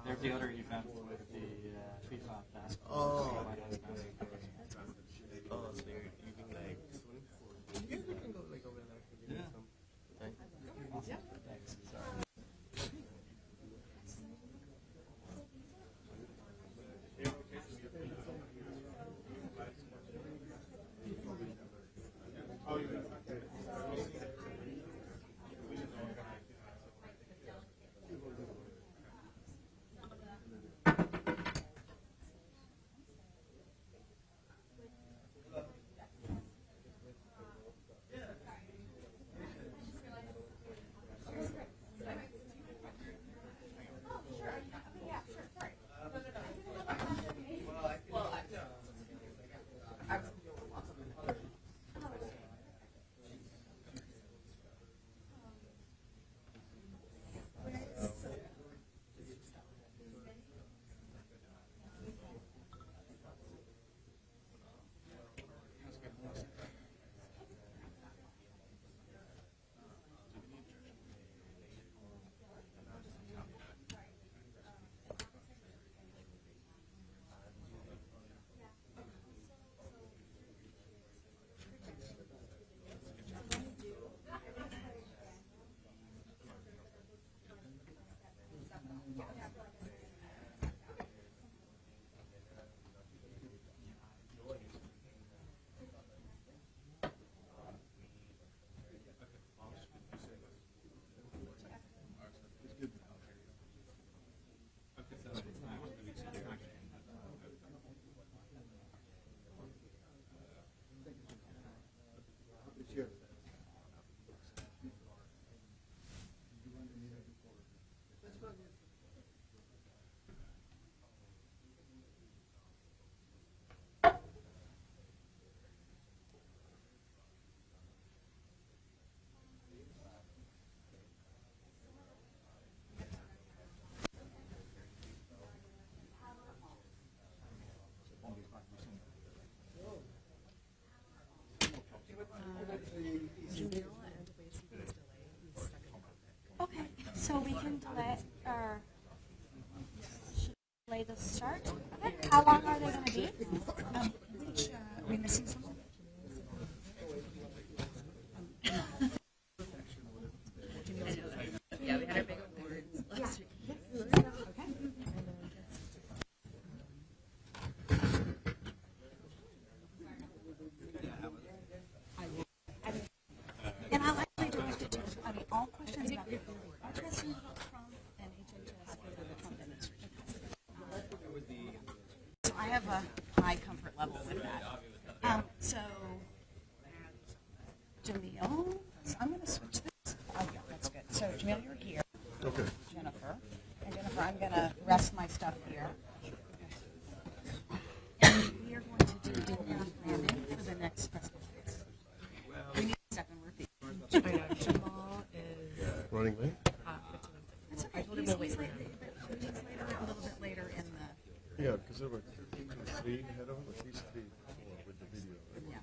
There's the other event with the FIFA basketball. Oh, so you can like swim? Yeah, we can go like over there. Yeah. Awesome. Thanks. Sorry. Okay, so we can delay or delay the start. Okay. How long are they going to be? Are we missing something? Yeah, we had our big awards last week. And I'll actually direct it to, I mean, all questions about Trump and HHS go to the Trump administration. So I have a high comfort level with that. So, Jamil, so I'm going to switch this. Oh, yeah, that's good. So, Jamil, you're here. Okay. Jennifer. And Jennifer, I'm going to rest my stuff here. And we are going to do in-app branding for the next press conference. We need a second repeat. Jamal is Running late? 15 minutes. That's okay. I told him we'll wait for him. He's later, a little bit later in the... Yeah, because there were 3 ahead of him, at least 3 with the video. Yeah.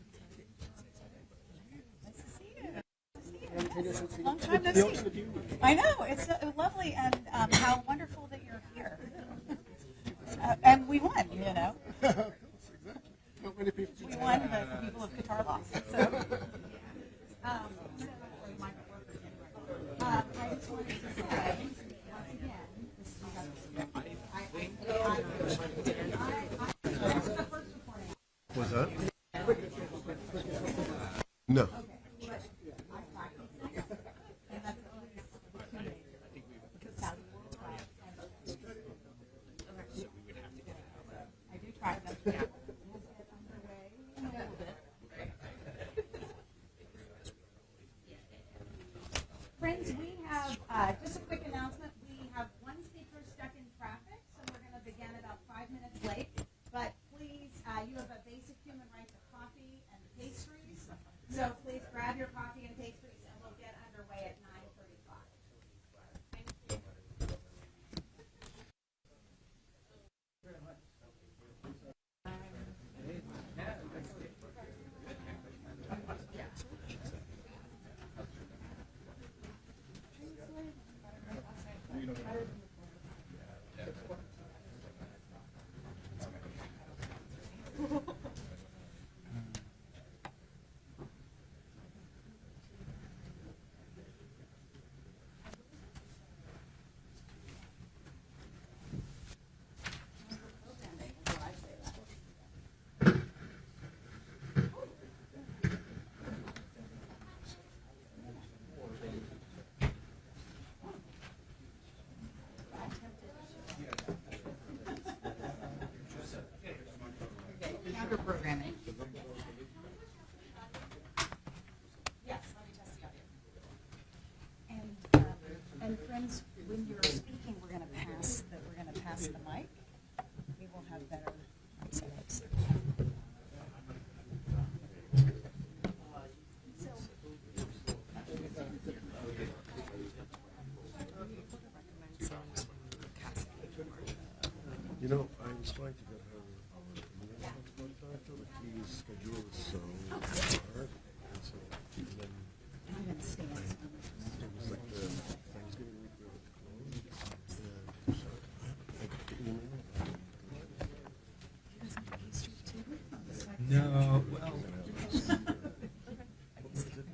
Nice to see you. Long time no see. I know. It's lovely, and how wonderful that you're here. And we won, you know. Not many people. We won, but the people of Qatar lost. So, I just wanted to say, once again, this is Was that? No. I do try them. Yeah. Friends, we have just a quick announcement. We have one speaker stuck in traffic, so we're going to begin about 5 minutes late. But please, you have a basic human right to coffee and pastries, so please And friends, when you're speaking, we're going to pass the mic. We will have better setups. You know, I was trying to get her transport director, but his schedule is so hard. And so, and then I'm going to stand. it was like the Thanksgiving week we were closed. And so I got the email. No, well,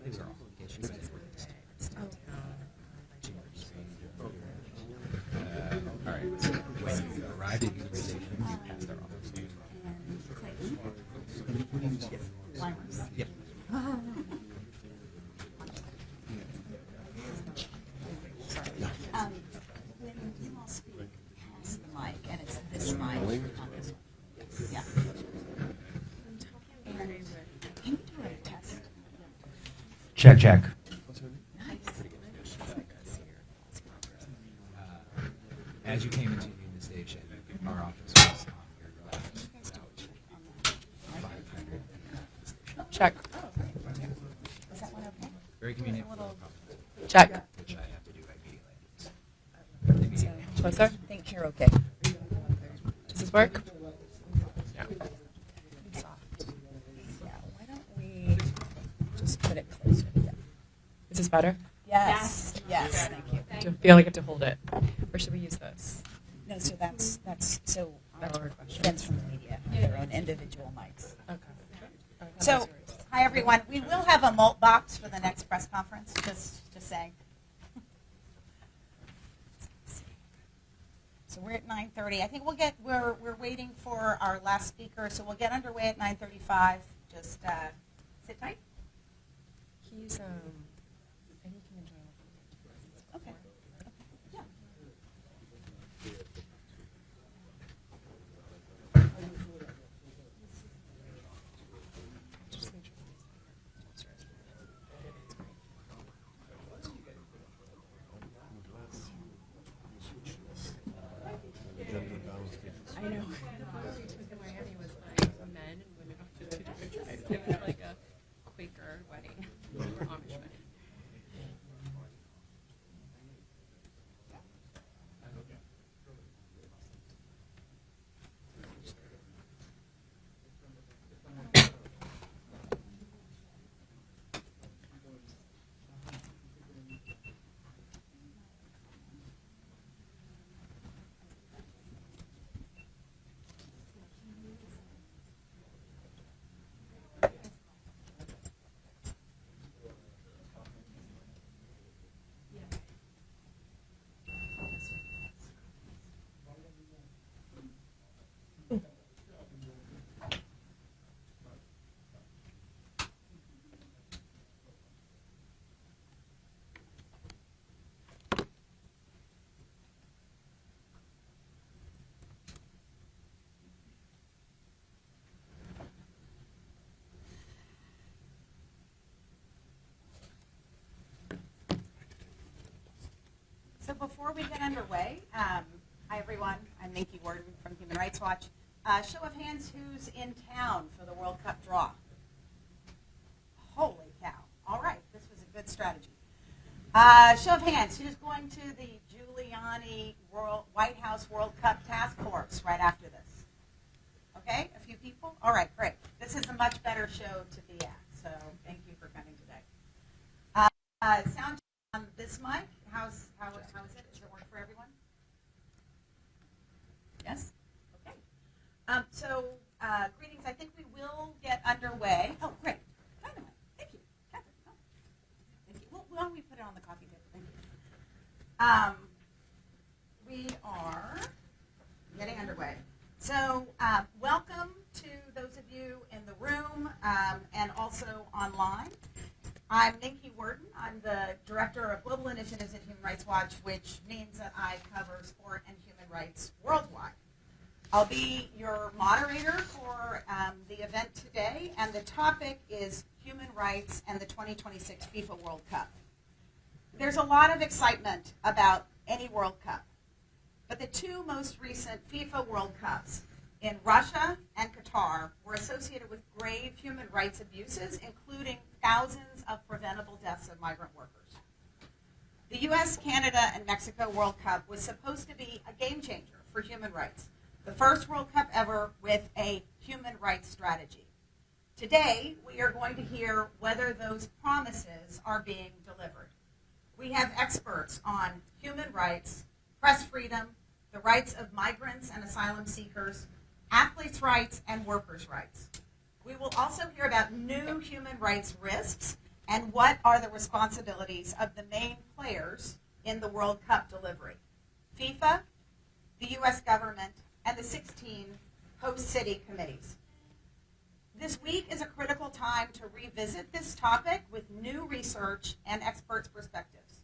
These are all all right. So when you arrive at the station, you pass their office. Yep. When you all speak, pass the mic, and it's this mic on this one. Yeah. And can you do a test? Check, check. What's her name? As you came into Union Station, our office was on your left, about 500. Check. Is that one okay? Very convenient for little- Check. which I have to do immediately. Closer. I think you're okay. Does this work? Yeah, why don't we just put it closer together? Is this better? Yes, thank you. Do you feel like I have to hold it? Or should we use this? No, so that's so That'll work better. friends from the media have their own individual mics. Okay. So, hi everyone. We will have a malt box for the next press conference. Just saying. So we're at 9:30. I think we're waiting for our last speaker, so we'll get underway at 9:35. Just sit tight. He's, I think he can join. Okay. Yeah. Just make sure. I know. In Miami was like men and women off to two different sides. It was like a Quaker wedding or Amish wedding. So before we get underway, hi everyone, I'm Nikki Warden from Human Rights Watch. Show of hands, who's in town for the World Cup draw? Holy cow. All right, this was a good strategy. Show of hands, who's going to the Giuliani White House World Cup Task Force right after this? Okay, a few people? All right, great. This is a much better show to be at, so thank you for coming today. Sound on this mic? How is it? Does it work for everyone? Yes? Okay. Greetings. I think we will get underway. Oh, great. Dynamite. Thank you. Catherine. Oh. Thank you. Well, why don't we put it on the coffee table? Thank you. We are getting underway. So welcome to those of you in the room and also online. I'm Nikki Warden. I'm the Director of Global Initiatives at Human Rights Watch, which means that I cover sport and human rights worldwide. I'll be your moderator for the event today, and the topic is human rights and the 2026 FIFA World Cup. There's a lot of excitement about any World Cup, but the two most recent FIFA World Cups in Russia and Qatar were associated with grave human rights abuses, including thousands of preventable deaths of migrant workers. The U.S., Canada, and Mexico World Cup was supposed to be a game changer for human rights, the first World Cup ever with a human rights strategy. Today, we are going to hear whether those promises are being delivered. We have experts on human rights, press freedom, the rights of migrants and asylum seekers, athletes' rights, and workers' rights. We will also hear about new human rights risks and what are the responsibilities of the main players in the World Cup delivery: FIFA, the U.S. government, and the 16 host city committees. This week is a critical time to revisit this topic with new research and experts' perspectives.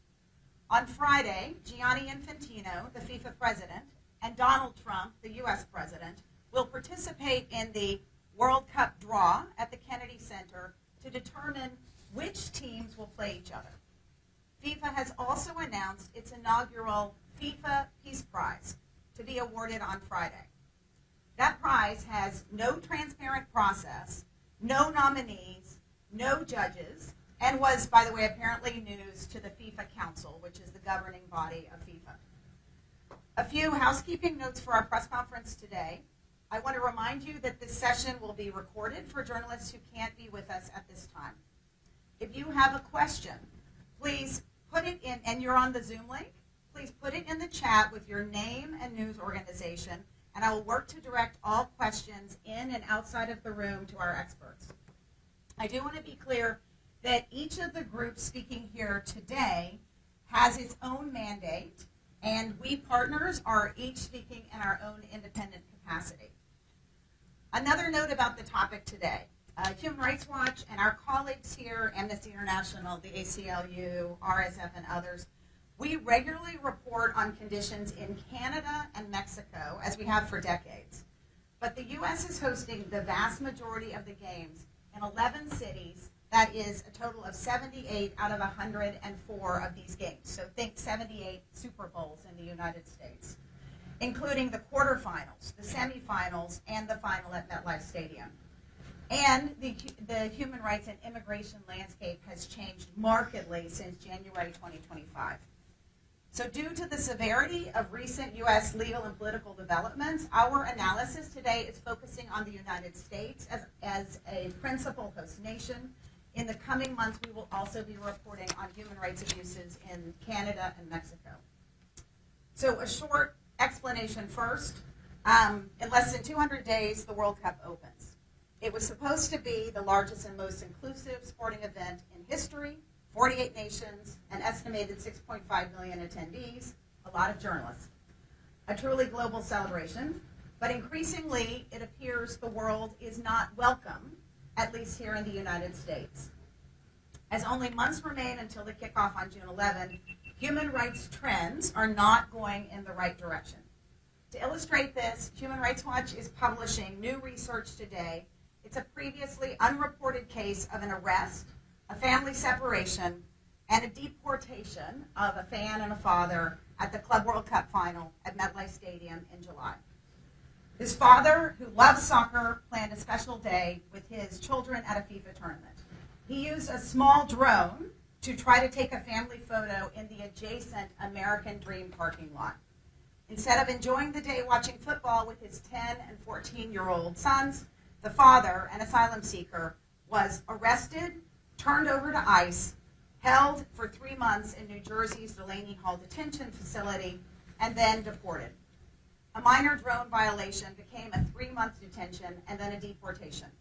On Friday, Gianni Infantino, the FIFA president, and Donald Trump, the U.S. president, will participate in the World Cup draw at the Kennedy Center to determine which teams will play each other. FIFA has also announced its inaugural FIFA Peace Prize to be awarded on Friday. That prize has no transparent process, no nominees, no judges, and was, by the way, apparently news to the FIFA Council, which is the governing body of FIFA. A few housekeeping notes for our press conference today. I want to remind you that this session will be recorded for journalists who can't be with us at this time. If you have a question, please put it in, and you're on the Zoom link, please put it in the chat with your name and news organization, and I will work to direct all questions in and outside of the room to our experts. I do want to be clear that each of the groups speaking here today has its own mandate, and we partners are each speaking in our own independent capacity. Another note about the topic today. Human Rights Watch and our colleagues here, Amnesty International, the ACLU, RSF, and others, we regularly report on conditions in Canada and Mexico, as we have for decades. But the U.S. is hosting the vast majority of the games in 11 cities. That is a total of 78 out of 104 of these games. So think 78 Super Bowls in the United States, including the quarterfinals, the semifinals, and the final at MetLife Stadium. And the human rights and immigration landscape has changed markedly since January 2025. So due to the severity of recent U.S. legal and political developments, our analysis today is focusing on the United States as a principal host nation. In the coming months, we will also be reporting on human rights abuses in Canada and Mexico. So a short explanation first. In less than 200 days, the World Cup opens. It was supposed to be the largest and most inclusive sporting event in history. 48 nations, an estimated 6.5 million attendees, a lot of journalists. A truly global celebration, but increasingly it appears the world is not welcome, at least here in the United States. As only months remain until the kickoff on June 11, human rights trends are not going in the right direction. To illustrate this, Human Rights Watch is publishing new research today. It's a previously unreported case of an arrest, a family separation, and a deportation of a fan and a father at the Club World Cup final at MetLife Stadium in July. His father, who loves soccer, planned a special day with his children at a FIFA tournament. He used a small drone to try to take a family photo in the adjacent American Dream parking lot. Instead of enjoying the day watching football with his 10 and 14-year-old sons, the father, an asylum seeker, was arrested, turned over to ICE, held for 3 months in New Jersey's Delaney Hall detention facility, and then deported. A minor drone violation became a 3-month detention and then a deportation.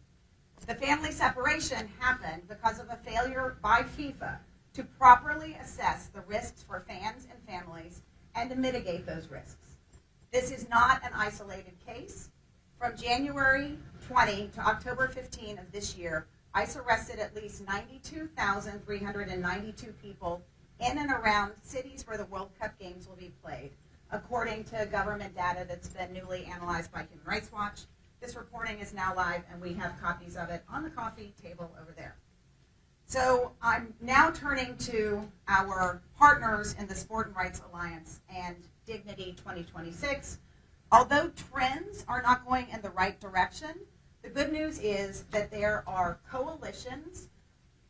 The family separation happened because of a failure by FIFA to properly assess the risks for fans and families and to mitigate those risks. This is not an isolated case. From January 20 to October 15 of this year, ICE arrested at least 92,392 people in and around cities where the World Cup games will be played, according to government data that's been newly analyzed by Human Rights Watch. This reporting is now live, and we have copies of it on the coffee table over there. So I'm now turning to our partners in the Sport and Rights Alliance and Dignity 2026. Although trends are not going in the right direction, the good news is that there are coalitions,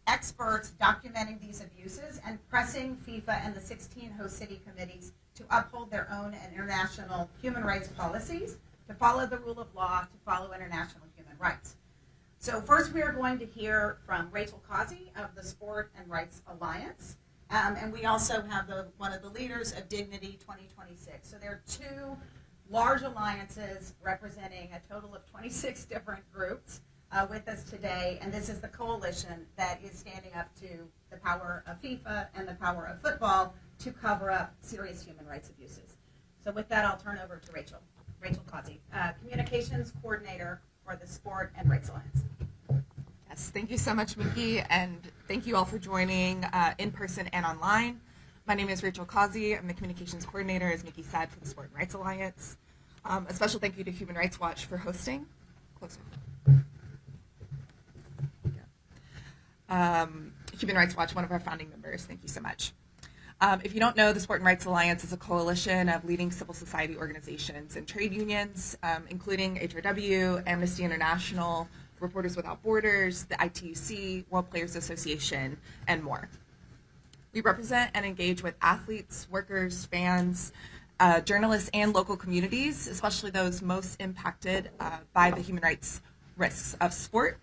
experts documenting these abuses and pressing FIFA and the 16 host city committees to uphold their own international human rights policies, to follow the rule of law, to follow international human rights. So first we are going to hear from Rachel Causey of the Sport and Rights Alliance. And we also have one of the leaders of Dignity 2026. So there are two large alliances representing a total of 26 different groups with us today. And this is the coalition that is standing up to the power of FIFA and the power of football to cover up serious human rights abuses. So with that, I'll turn over to Rachel. Rachel Causey, Communications Coordinator for the Sport and Rights Alliance. Yes, thank you so much, Miki, and thank you all for joining in person and online. My name is Rachel Causey. I'm the Communications Coordinator, as Miki said, for the Sport and Rights Alliance. A special thank you to Human Rights Watch for hosting. Closer. Human Rights Watch, one of our founding members. Thank you so much. If you don't know, the Sport and Rights Alliance is a coalition of leading civil society organizations and trade unions, including HRW, Amnesty International, Reporters Without Borders, the ITUC, World Players Association, and more. We represent and engage with athletes, workers, fans, journalists, and local communities, especially those most impacted by the human rights risks of sport,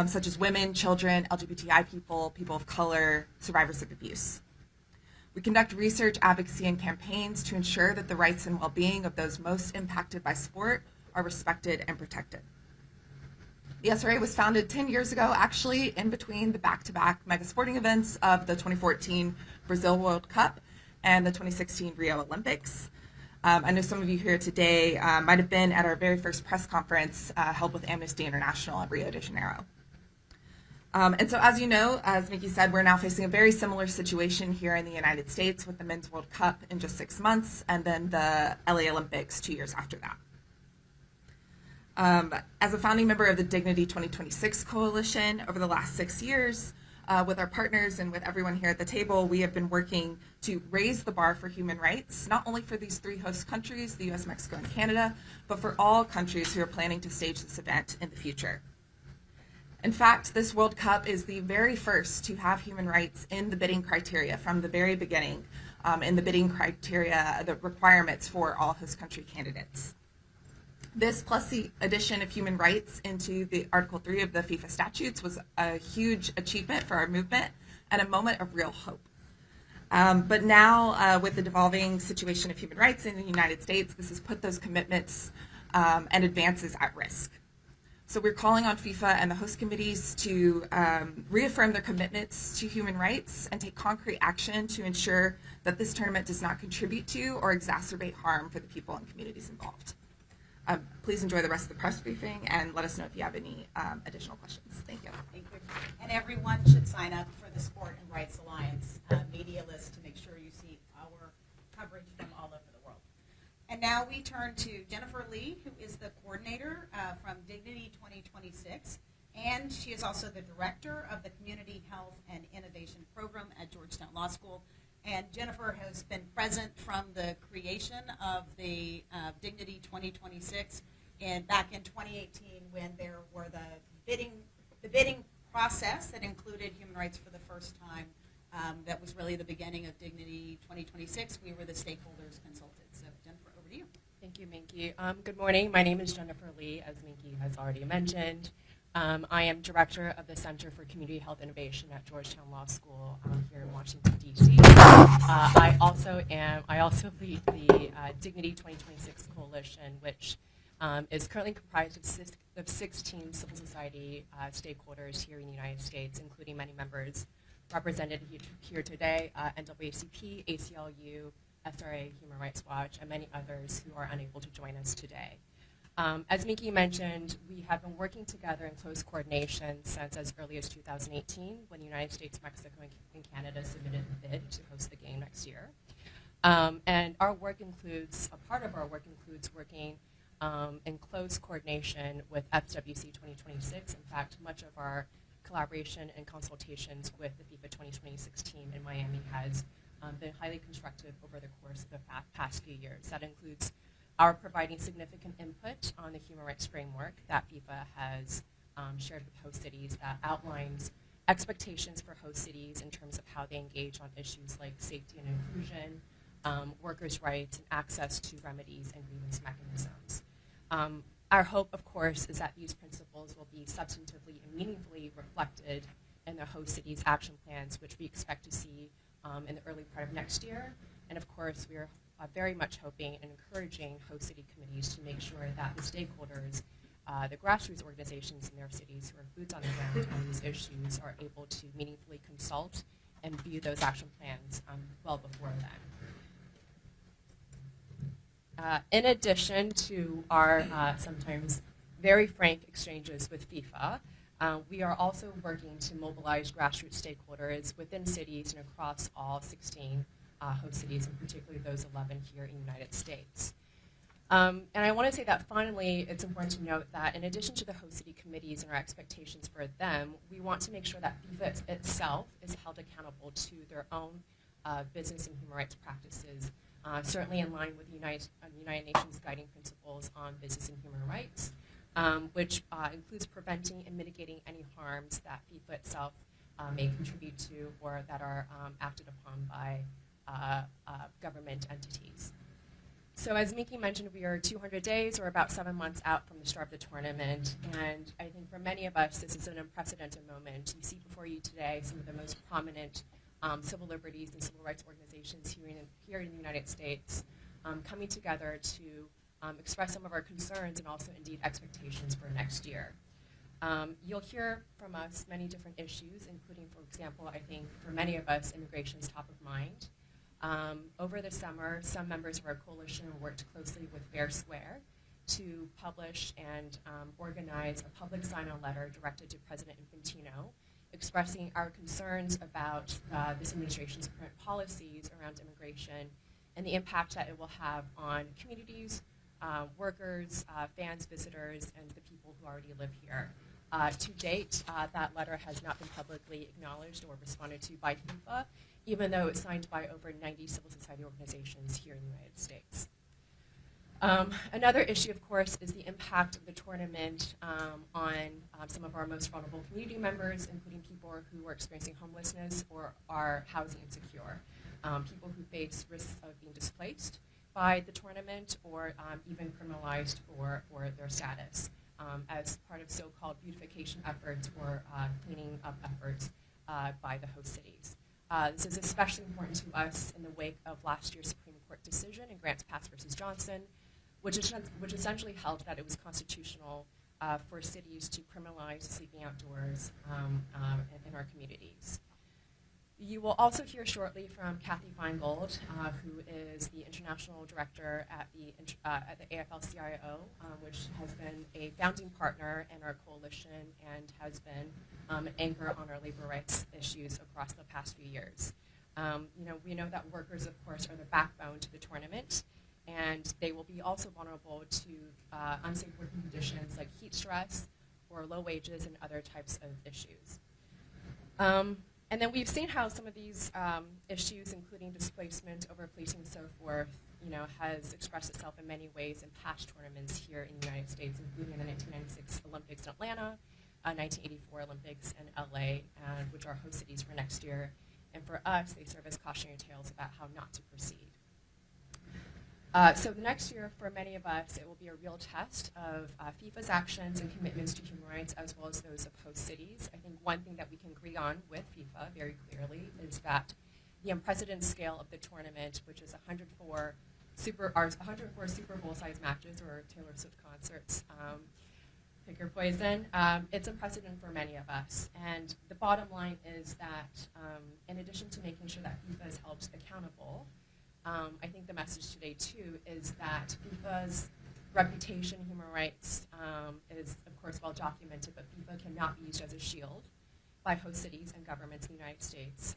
such as women, children, LGBTI people, people of color, survivors of abuse. We conduct research, advocacy, and campaigns to ensure that the rights and well-being of those most impacted by sport are respected and protected. The SRA was founded 10 years ago, actually, in between the back-to-back mega sporting events of the 2014 Brazil World Cup and the 2016 Rio Olympics. I know some of you here today might have been at our very first press conference held with Amnesty International at Rio de Janeiro. And so, as you know, as Miki said, we're now facing a very similar situation here in the United States with the Men's World Cup in just 6 months and then the LA Olympics 2 years after that. As a founding member of the Dignity 2026 coalition over the last 6 years, with our partners and with everyone here at the table, we have been working to raise the bar for human rights, not only for these 3 host countries, the US, Mexico, and Canada, but for all countries who are planning to stage this event in the future. In fact, this World Cup is the very first to have human rights in the bidding criteria from the very beginning, in the bidding criteria, the requirements for all host country candidates. This, plus the addition of human rights into the Article 3 of the FIFA statutes, was a huge achievement for our movement and a moment of real hope. But now, with the devolving situation of human rights in the United States, this has put those commitments and advances at risk. So we're calling on FIFA and the host committees to reaffirm their commitments to human rights and take concrete action to ensure that this tournament does not contribute to or exacerbate harm for the people and communities involved. Please enjoy the rest of the press briefing and let us know if you have any additional questions. Thank you. Thank you. And everyone should sign up for the Sport and Rights Alliance media list to make sure you see our coverage from all over the world. And now we turn to Jennifer Lee, who is the coordinator from Dignity 2026, and she is also the director of the Community Health and Innovation Program at Georgetown Law School. And Jennifer has been present from the creation of the Dignity 2026 and back in 2018 when there were the bidding process that included human rights for the first time. That was really the beginning of Dignity 2026. We were the stakeholders consulted. So Jennifer, over to you. Thank you, Minky. Good morning. My name is Jennifer Lee, as Minky has already mentioned. I am director of the Center for Community Health Innovation at Georgetown Law School here in Washington, D.C. I also lead the Dignity 2026 Coalition, which is currently comprised of 16 civil society stakeholders here in the United States, including many members represented here today, NAACP, ACLU, SRA, Human Rights Watch, and many others who are unable to join us today. As Miki mentioned, we have been working together in close coordination since as early as 2018, when the United States, Mexico, and Canada submitted a bid to host the game next year. And our work includes, a part of our work includes working in close coordination with FWC 2026. In fact, much of our collaboration and consultations with the FIFA 2026 team in Miami has been highly constructive over the course of the past few years. That includes our providing significant input on the human rights framework that FIFA has shared with host cities that outlines expectations for host cities in terms of how they engage on issues like safety and inclusion, workers' rights, and access to remedies and grievance mechanisms. Our hope, of course, is that these principles will be substantively and meaningfully reflected in the host cities' action plans, which we expect to see in the early part of next year. And of course, we are very much hoping and encouraging host city committees to make sure that the stakeholders, the grassroots organizations in their cities who are boots on the ground on these issues, are able to meaningfully consult and view those action plans well before then. In addition to our sometimes very frank exchanges with FIFA, we are also working to mobilize grassroots stakeholders within cities and across all 16 host cities, and particularly those 11 here in the United States. And I want to say that finally, it's important to note that in addition to the host city committees and our expectations for them, we want to make sure that FIFA itself is held accountable to their own business and human rights practices, certainly in line with the United Nations guiding principles on business and human rights, which includes preventing and mitigating any harms that FIFA itself may contribute to or that are acted upon by government entities. So as Miki mentioned, we are 200 days or about 7 months out from the start of the tournament, and I think for many of us this is an unprecedented moment. You see before you today some of the most prominent civil liberties and civil rights organizations here in the United States coming together to express some of our concerns and also indeed expectations for next year. You'll hear from us many different issues, including, for example, I think for many of us, immigration is top of mind. Over the summer, some members of our coalition worked closely with Fair Square to publish and organize a public sign-on letter directed to President Infantino, expressing our concerns about this administration's current policies around immigration and the impact that it will have on communities, workers, fans, visitors, and the people who already live here. To date, that letter has not been publicly acknowledged or responded to by FIFA, even though it's signed by over 90 civil society organizations here in the United States. Another issue, of course, is the impact of the tournament on some of our most vulnerable community members, including people who are experiencing homelessness or are housing insecure, people who face risks of being displaced by the tournament or even criminalized for their status as part of so-called beautification efforts or cleaning up efforts by the host cities. This is especially important to us in the wake of last year's Supreme Court decision in Grants Pass versus Johnson, which essentially held that it was constitutional for cities to criminalize sleeping outdoors in our communities. You will also hear shortly from Kathy Feingold, who is the international director at the AFL-CIO, which has been a founding partner in our coalition and has been an anchor on our labor rights issues across the past few years. We know that workers, of course, are the backbone to the tournament, and they will be also vulnerable to unsafe working conditions like heat stress or low wages and other types of issues. And then we've seen how some of these issues, including displacement, overplacing, and so forth, has expressed itself in many ways in past tournaments here in the United States, including the 1996 Olympics in Atlanta, 1984 Olympics in LA, which are host cities for next year. And for us, they serve as cautionary tales about how not to proceed. So next year, for many of us, it will be a real test of FIFA's actions and commitments to human rights, as well as those of host cities. I think one thing that we can agree on with FIFA very clearly is that the unprecedented scale of the tournament, which is 104 Super Bowl-sized matches or Taylor Swift concerts, pick your poison, it's unprecedented for many of us. And the bottom line is that in addition to making sure that FIFA is held accountable, I think the message today, too, is that FIFA's reputation in human rights is, of course, well documented, but FIFA cannot be used as a shield by host cities and governments in the United States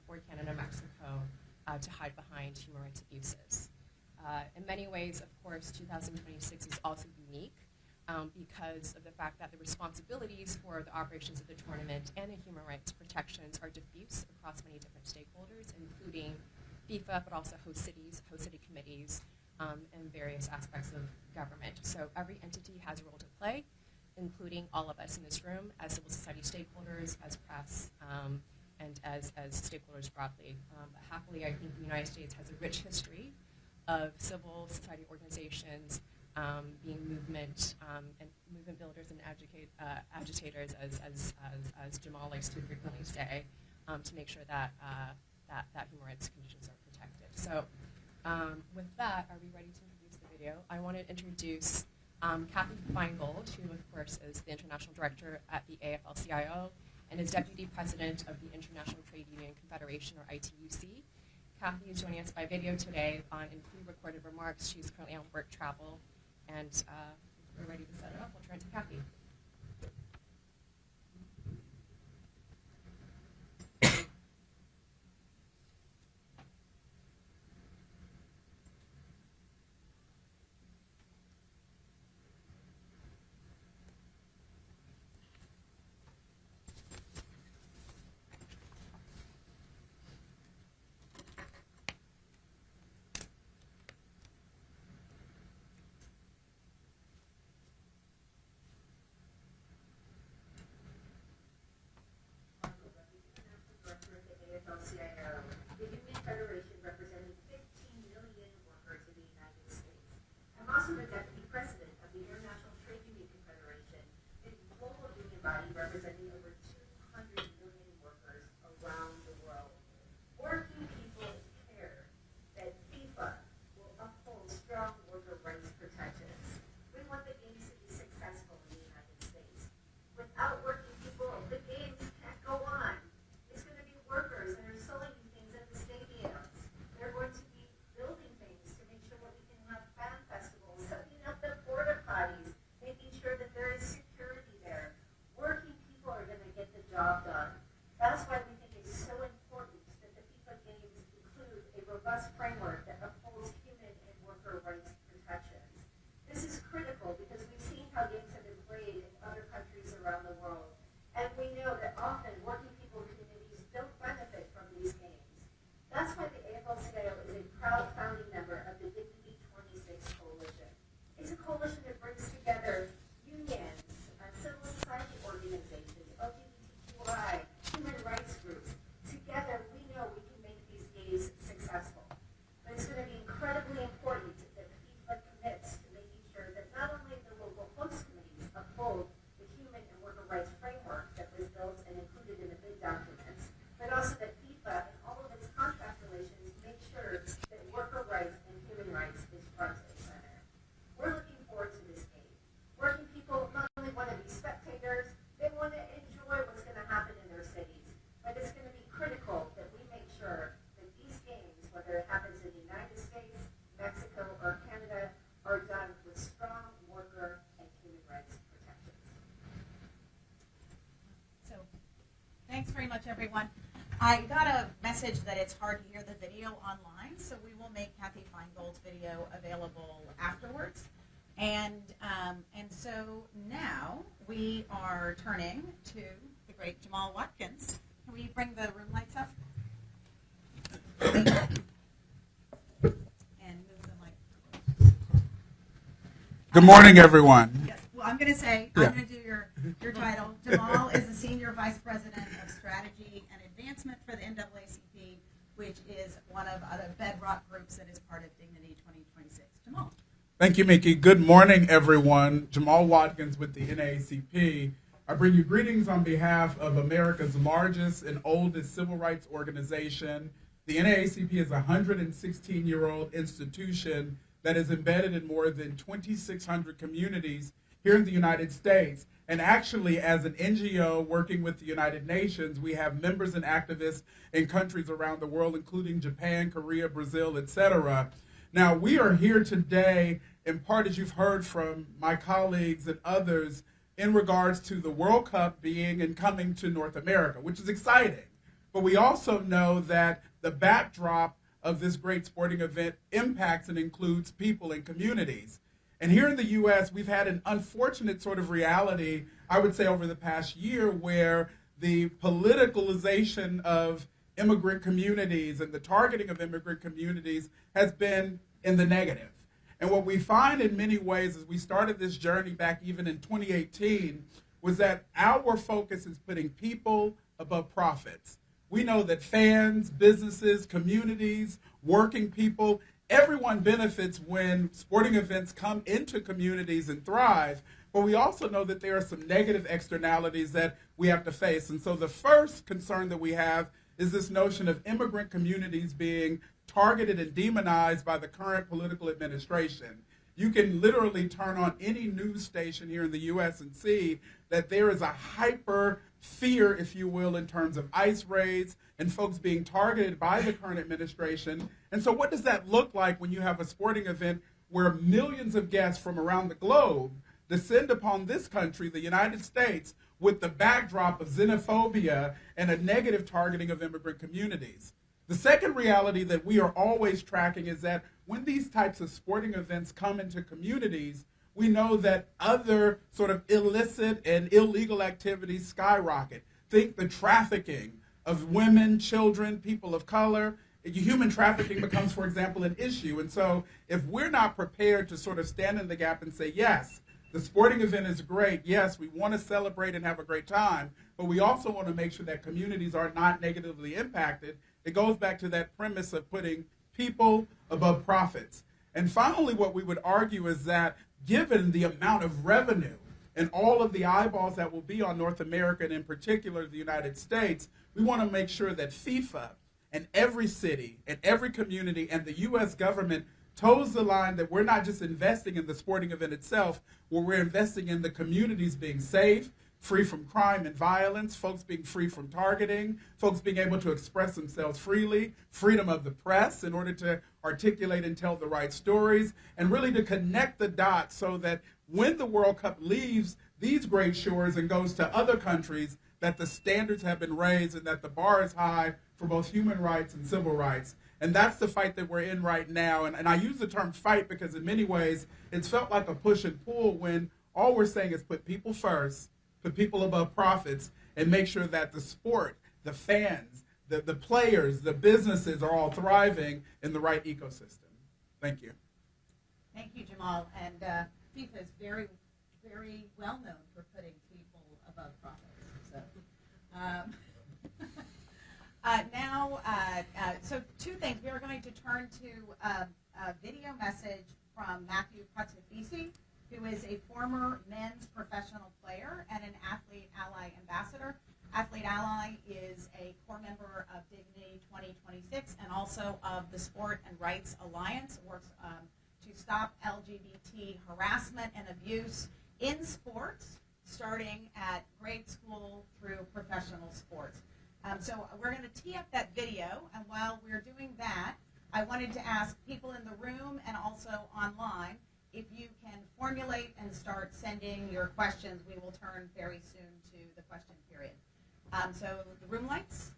or Canada and Mexico to hide behind human rights abuses. In many ways, of course, 2026 is also unique because of the fact that the responsibilities for the operations of the tournament and the human rights protections are diffuse across many different stakeholders, including FIFA, but also host city committees, and various aspects of government. So every entity has a role to play, including all of us in this room as civil society stakeholders, as press, and as stakeholders broadly. But happily, I think the United States has a rich history of civil society organizations being movement builders and agitators, as Jamal likes to frequently say, to make sure that human rights conditions are protected. So with that, are we ready to introduce the video? I want to introduce Kathy Feingold, who of course is the International Director at the AFL-CIO and is Deputy President of the International Trade Union Confederation, or ITUC. Kathy is joining us by video today in pre-recorded remarks. She's currently on work travel, and we're ready to set it up. We'll turn to Kathy. AFL-CIO, the Union Federation representing 15 million workers in the United States. I'm also the Deputy President of the International Trade Union Confederation, a global union body representing over 200 million workers around the world. Working people care that FIFA will uphold strong worker rights protections. We want the Games to be successful in the United States. Without working people, the Games can't go on. Workers that are selling things at the stadiums. They're going to be building things to make sure that we can have fan festivals, setting up the porta potties, making sure that there is security there. Working people are going to get the job done. That's why we think it's so important that the FIFA Games include a robust framework that upholds human and worker rights protections. This is critical because we've seen how games have been played in other countries around the world. And we know that often working people communities don't benefit from these games. That's why the AFL-CIO is a proud founding member of the Dignity 26 Coalition. It's a coalition that brings together unions, civil society organizations, LGBTQI, human rights groups. Together, we know we can make these games successful. But it's going to be incredibly important that FIFA commits to making sure that not only the local host committees uphold the human and worker rights framework that was built and included in the bid documents, but also that FIFA and all of its contract relations make sure that worker rights and human rights is front and center. We're looking forward to this game. Working people not only want to be spectators, they want to enjoy what's going to happen in their cities. But it's going to be critical that we make sure that these games, whether it happens in the United States, Mexico, or Canada, are done with strong worker and human rights protections. So, thanks very much, everyone. I got a message that it's hard to hear the video online, so we will make Kathy Feingold's video available afterwards. And so now we are turning to the great Jamal Watkins. Can we bring the room lights up? And move the mic. Good morning, everyone. Yes. Well, I'm going to say, I'm going to do your title. Jamal is the Senior Vice President of Strategy and Advancement for the NAACP, which is one of the bedrock groups that is part of Dignity 2026. Jamal. Thank you, Mickey. Good morning, everyone. Jamal Watkins with the NAACP. I bring you greetings on behalf of America's largest and oldest civil rights organization. The NAACP is a 116-year-old institution that is embedded in more than 2,600 communities here in the United States. And actually, as an NGO working with the United Nations, we have members and activists in countries around the world, including Japan, Korea, Brazil, etc. Now, we are here today, in part, as you've heard from my colleagues and others, in regards to the World Cup being and coming to North America, which is exciting. But we also know that the backdrop of this great sporting event impacts and includes people and communities. And here in the U.S., we've had an unfortunate sort of reality, I would say, over the past year where the politicalization of immigrant communities and the targeting of immigrant communities has been in the negative. And what we find in many ways as we started this journey back even in 2018 was that our focus is putting people above profits. We know that fans, businesses, communities, working people, everyone benefits when sporting events come into communities and thrive, but we also know that there are some negative externalities that we have to face. And so the first concern that we have is this notion of immigrant communities being targeted and demonized by the current political administration. You can literally turn on any news station here in the U.S. and see that there is a hyper fear, if you will, in terms of ICE raids and folks being targeted by the current administration. And so what does that look like when you have a sporting event where millions of guests from around the globe descend upon this country, the United States, with the backdrop of xenophobia and a negative targeting of immigrant communities? The second reality that we are always tracking is that when these types of sporting events come into communities, we know that other sort of illicit and illegal activities skyrocket. Think the trafficking of women, children, people of color. Human trafficking becomes, for example, an issue. And so if we're not prepared to sort of stand in the gap and say, yes, the sporting event is great. Yes, we want to celebrate and have a great time, but we also want to make sure that communities are not negatively impacted. It goes back to that premise of putting people above profits. And finally, what we would argue is that given the amount of revenue and all of the eyeballs that will be on North America, and in particular the United States, we want to make sure that FIFA and every city and every community and the U.S. government toes the line that we're not just investing in the sporting event itself, where we're investing in the communities being safe, free from crime and violence, folks being free from targeting, folks being able to express themselves freely, freedom of the press in order to articulate and tell the right stories, and really to connect the dots so that when the World Cup leaves these great shores and goes to other countries, that the standards have been raised and that the bar is high for both human rights and civil rights. And that's the fight that we're in right now. And I use the term fight because in many ways it's felt like a push and pull when all we're saying is put people first, put people above profits, and make sure that the sport, the fans, the players, the businesses are all thriving in the right ecosystem. Thank you. Thank you, Jamal. And FIFA is very, very well known for putting people above profits. So so two things. We are going to turn to a video message from Matthew Pratifisi, who is a former men's professional player and an Athlete Ally ambassador. Athlete Ally is a core member of Dignity 2026 and also of the Sport and Rights Alliance. It works to stop LGBT harassment and abuse in sports, starting at grade school through professional sports. So we're going to tee up that video, and while we're doing that, I wanted to ask people in the room and also online if you can formulate and start sending your questions. We will turn very soon to the question period. So the room lights.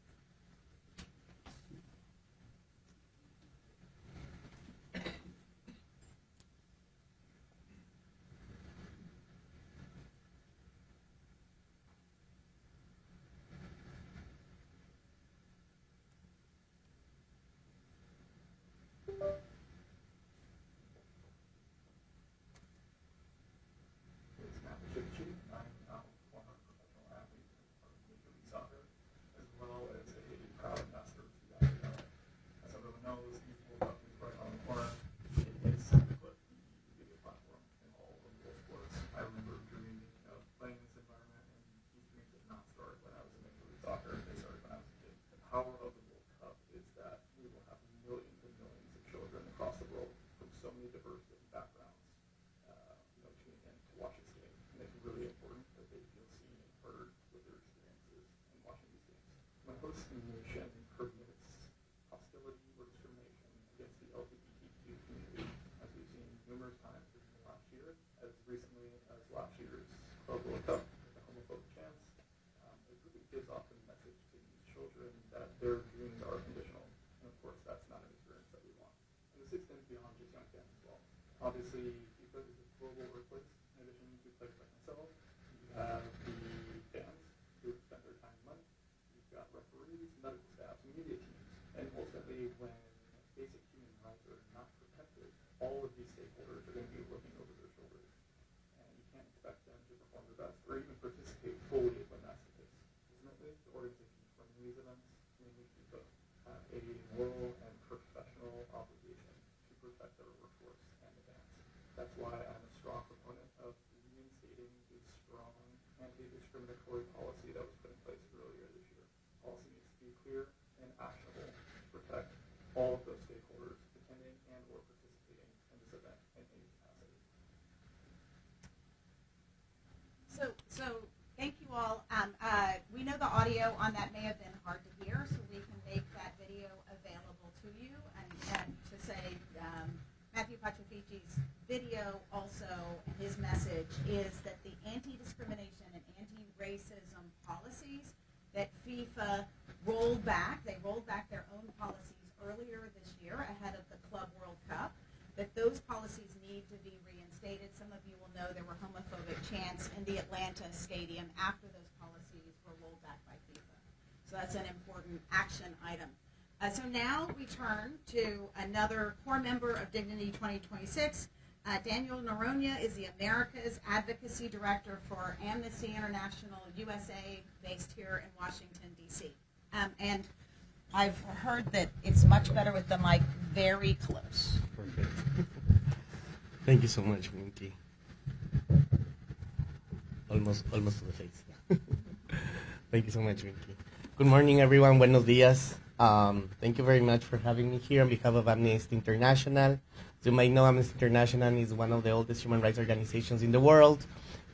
Discrimination permits hostility or discrimination against the LGBTQ community, as we've seen numerous times during the last year, as recently as last year's Club World Cup, the homophobic chants. It really gives off a message to these children that their dreams are conditional, and of course that's not an experience that we want. And this extends beyond just young fans as well. Obviously, FIFA is a a moral and professional obligation to protect our workforce and advance. That's why I'm a strong proponent of reinstating the strong anti-discriminatory policy that was put in place earlier this year. Policy needs to be clear and actionable to protect all of those stakeholders attending and or participating in this event in any capacity. So thank you all. We know the audio on that may have been hard to hear, so we can make that video available to you. And to say, Matthew Pachafici's video also, his message is that the anti-discrimination and anti-racism policies that FIFA rolled back, they rolled back their own policies earlier this year ahead of the Club World Cup, that those policies need to be reinstated. Some of you will know there were homophobic chants in the Atlanta stadium after those policies were rolled back by FIFA. So that's an important action item. So now we turn to another core member of Dignity 2026. Daniel Noronha is the America's Advocacy Director for Amnesty International USA, based here in Washington, D.C. And I've heard that it's much better with the mic very close. Perfect. Thank you so much, Minky. Almost to the face. Thank you so much, Minky. Good morning, everyone. Buenos dias. Thank you very much for having me here on behalf of Amnesty International. As you might know, Amnesty International is one of the oldest human rights organizations in the world.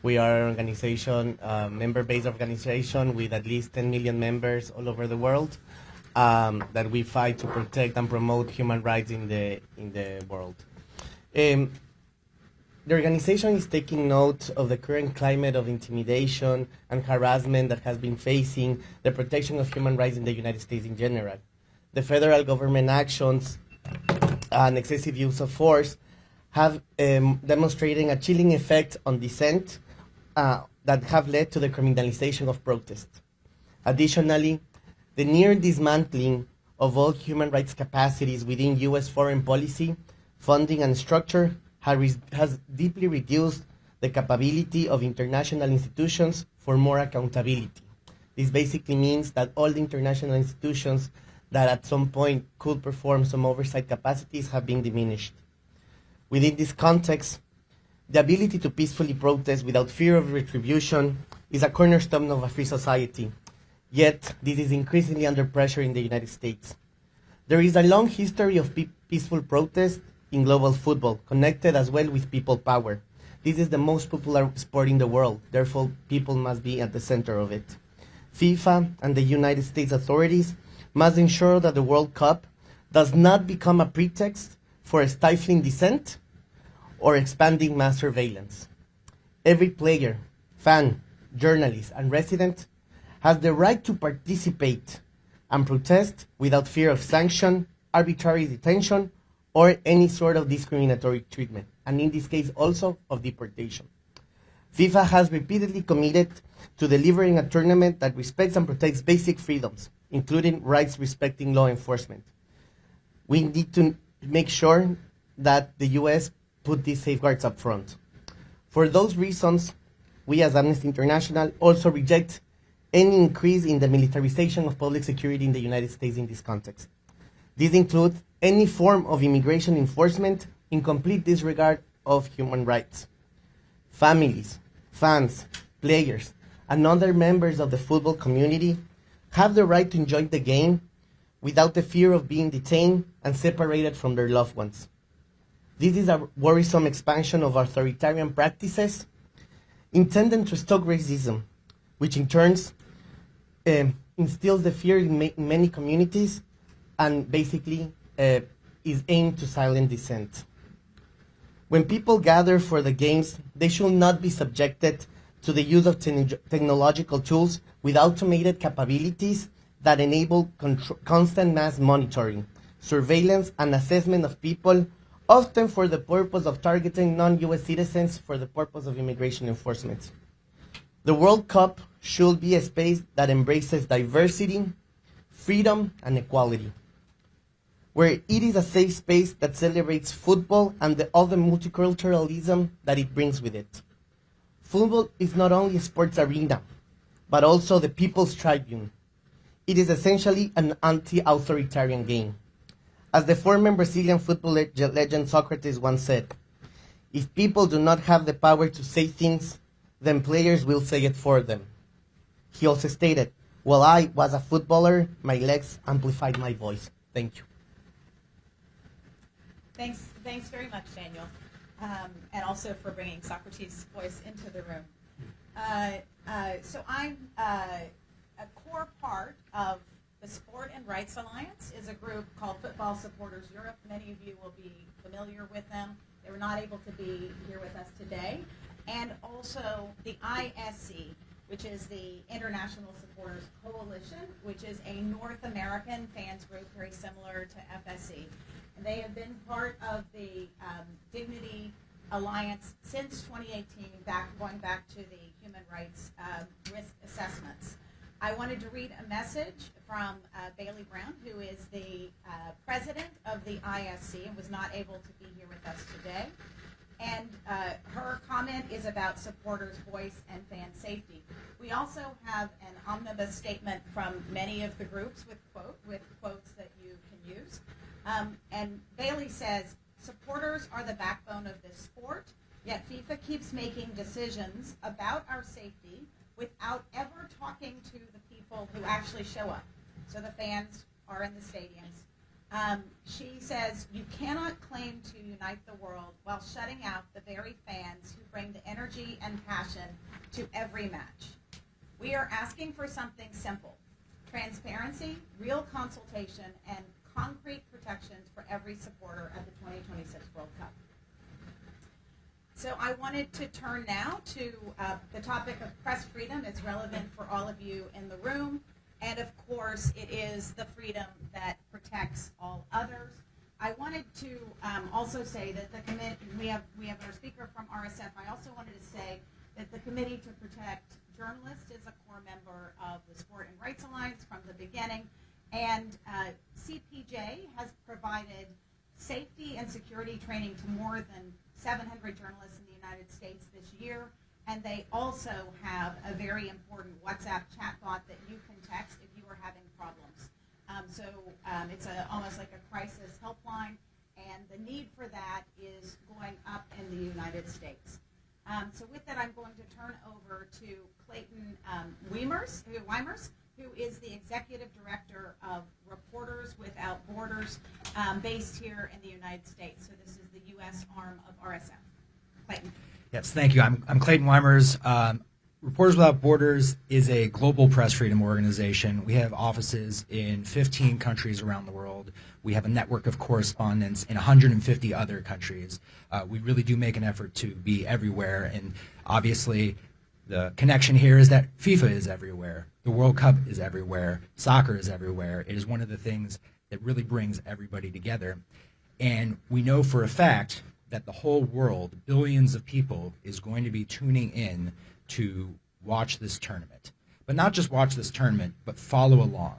We are an organization, member-based organization with at least 10 million members all over the world, that we fight to protect and promote human rights in the world. The organization is taking note of the current climate of intimidation and harassment that has been facing the protection of human rights in the United States in general. The federal government actions and excessive use of force have demonstrated a chilling effect on dissent that have led to the criminalization of protest. Additionally, the near dismantling of all human rights capacities within U.S. foreign policy, funding, and structure has deeply reduced the capability of international institutions for more accountability. This basically means that all the international institutions that at some point could perform some oversight capacities have been diminished. Within this context, the ability to peacefully protest without fear of retribution is a cornerstone of a free society. Yet, this is increasingly under pressure in the United States. There is a long history of peaceful protest in global football, connected as well with people power. This is the most popular sport in the world, therefore people must be at the center of it. FIFA and the United States authorities must ensure that the World Cup does not become a pretext for stifling dissent or expanding mass surveillance. Every player, fan, journalist, and resident has the right to participate and protest without fear of sanction, arbitrary detention, or any sort of discriminatory treatment, and in this case also of deportation. FIFA has repeatedly committed to delivering a tournament that respects and protects basic freedoms, including rights respecting law enforcement. We need to make sure that the US put these safeguards up front. For those reasons, we as Amnesty International also reject any increase in the militarization of public security in the United States in this context. These include any form of immigration enforcement in complete disregard of human rights. Families, fans, players, and other members of the football community have the right to enjoy the game without the fear of being detained and separated from their loved ones. This is a worrisome expansion of authoritarian practices intended to stoke racism, which in turn instills the fear in many communities and basically is aimed to silence dissent. When people gather for the games, they should not be subjected to the use of technological tools with automated capabilities that enable constant mass monitoring, surveillance, and assessment of people, often for the purpose of targeting non-US citizens for the purpose of immigration enforcement. The World Cup should be a space that embraces diversity, freedom, and equality, where it is a safe space that celebrates football and all the multiculturalism that it brings with it. Football is not only a sports arena, but also the people's tribune. It is essentially an anti-authoritarian game. As the former Brazilian football legend Socrates once said, if people do not have the power to say things, then players will say it for them. He also stated, while I was a footballer, my legs amplified my voice. Thank you. Thanks very much, Daniel, and also for bringing Socrates' voice into the room. So I'm a core part of the Sport and Rights Alliance, is a group called Football Supporters Europe. Many of you will be familiar with them. They were not able to be here with us today. And also the ISC, which is the International Supporters Coalition, which is a North American fans group very similar to FSC. And they have been part of the Dignity Alliance since 2018, going back to the human rights risk assessments. I wanted to read a message from Bailey Brown, who is the president of the ISC and was not able to be here with us today. And her comment is about supporters' voice and fan safety. We also have an omnibus statement from many of the groups with quotes that you can use. And Bailey says, supporters are the backbone of this sport, yet FIFA keeps making decisions about our safety without ever talking to the people who actually show up. So the fans are in the stadiums. She says, you cannot claim to unite the world while shutting out the very fans who bring the energy and passion to every match. We are asking for something simple: transparency, real consultation, and concrete protections for every supporter at the 2026 World Cup. So I wanted to turn now to the topic of press freedom. It's relevant for all of you in the room. And of course, it is the freedom that protects all others. I wanted to also say that the committee, we have our speaker from RSF. I also wanted to say that the Committee to Protect Journalists is a core member of the Sport and Rights Alliance from the beginning. And CPJ has provided safety and security training to more than 700 journalists in the United States this year. And they also have a very important WhatsApp chatbot that you can text if you are having problems. It's almost like a crisis helpline, and the need for that is going up in the United States. So with that, I'm going to turn over to Clayton Weimers, who is the Executive Director of Reporters Without Borders, based here in the United States. So this is the U.S. arm of RSF. Clayton. Yes, thank you. I'm Clayton Weimers. Reporters Without Borders is a global press freedom organization. We have offices in 15 countries around the world. We have a network of correspondents in 150 other countries. We really do make an effort to be everywhere, and obviously the connection here is that FIFA is everywhere. The World Cup is everywhere. Soccer is everywhere. It is one of the things that really brings everybody together. And we know for a fact that the whole world, billions of people, is going to be tuning in to watch this tournament. But not just watch this tournament, but follow along.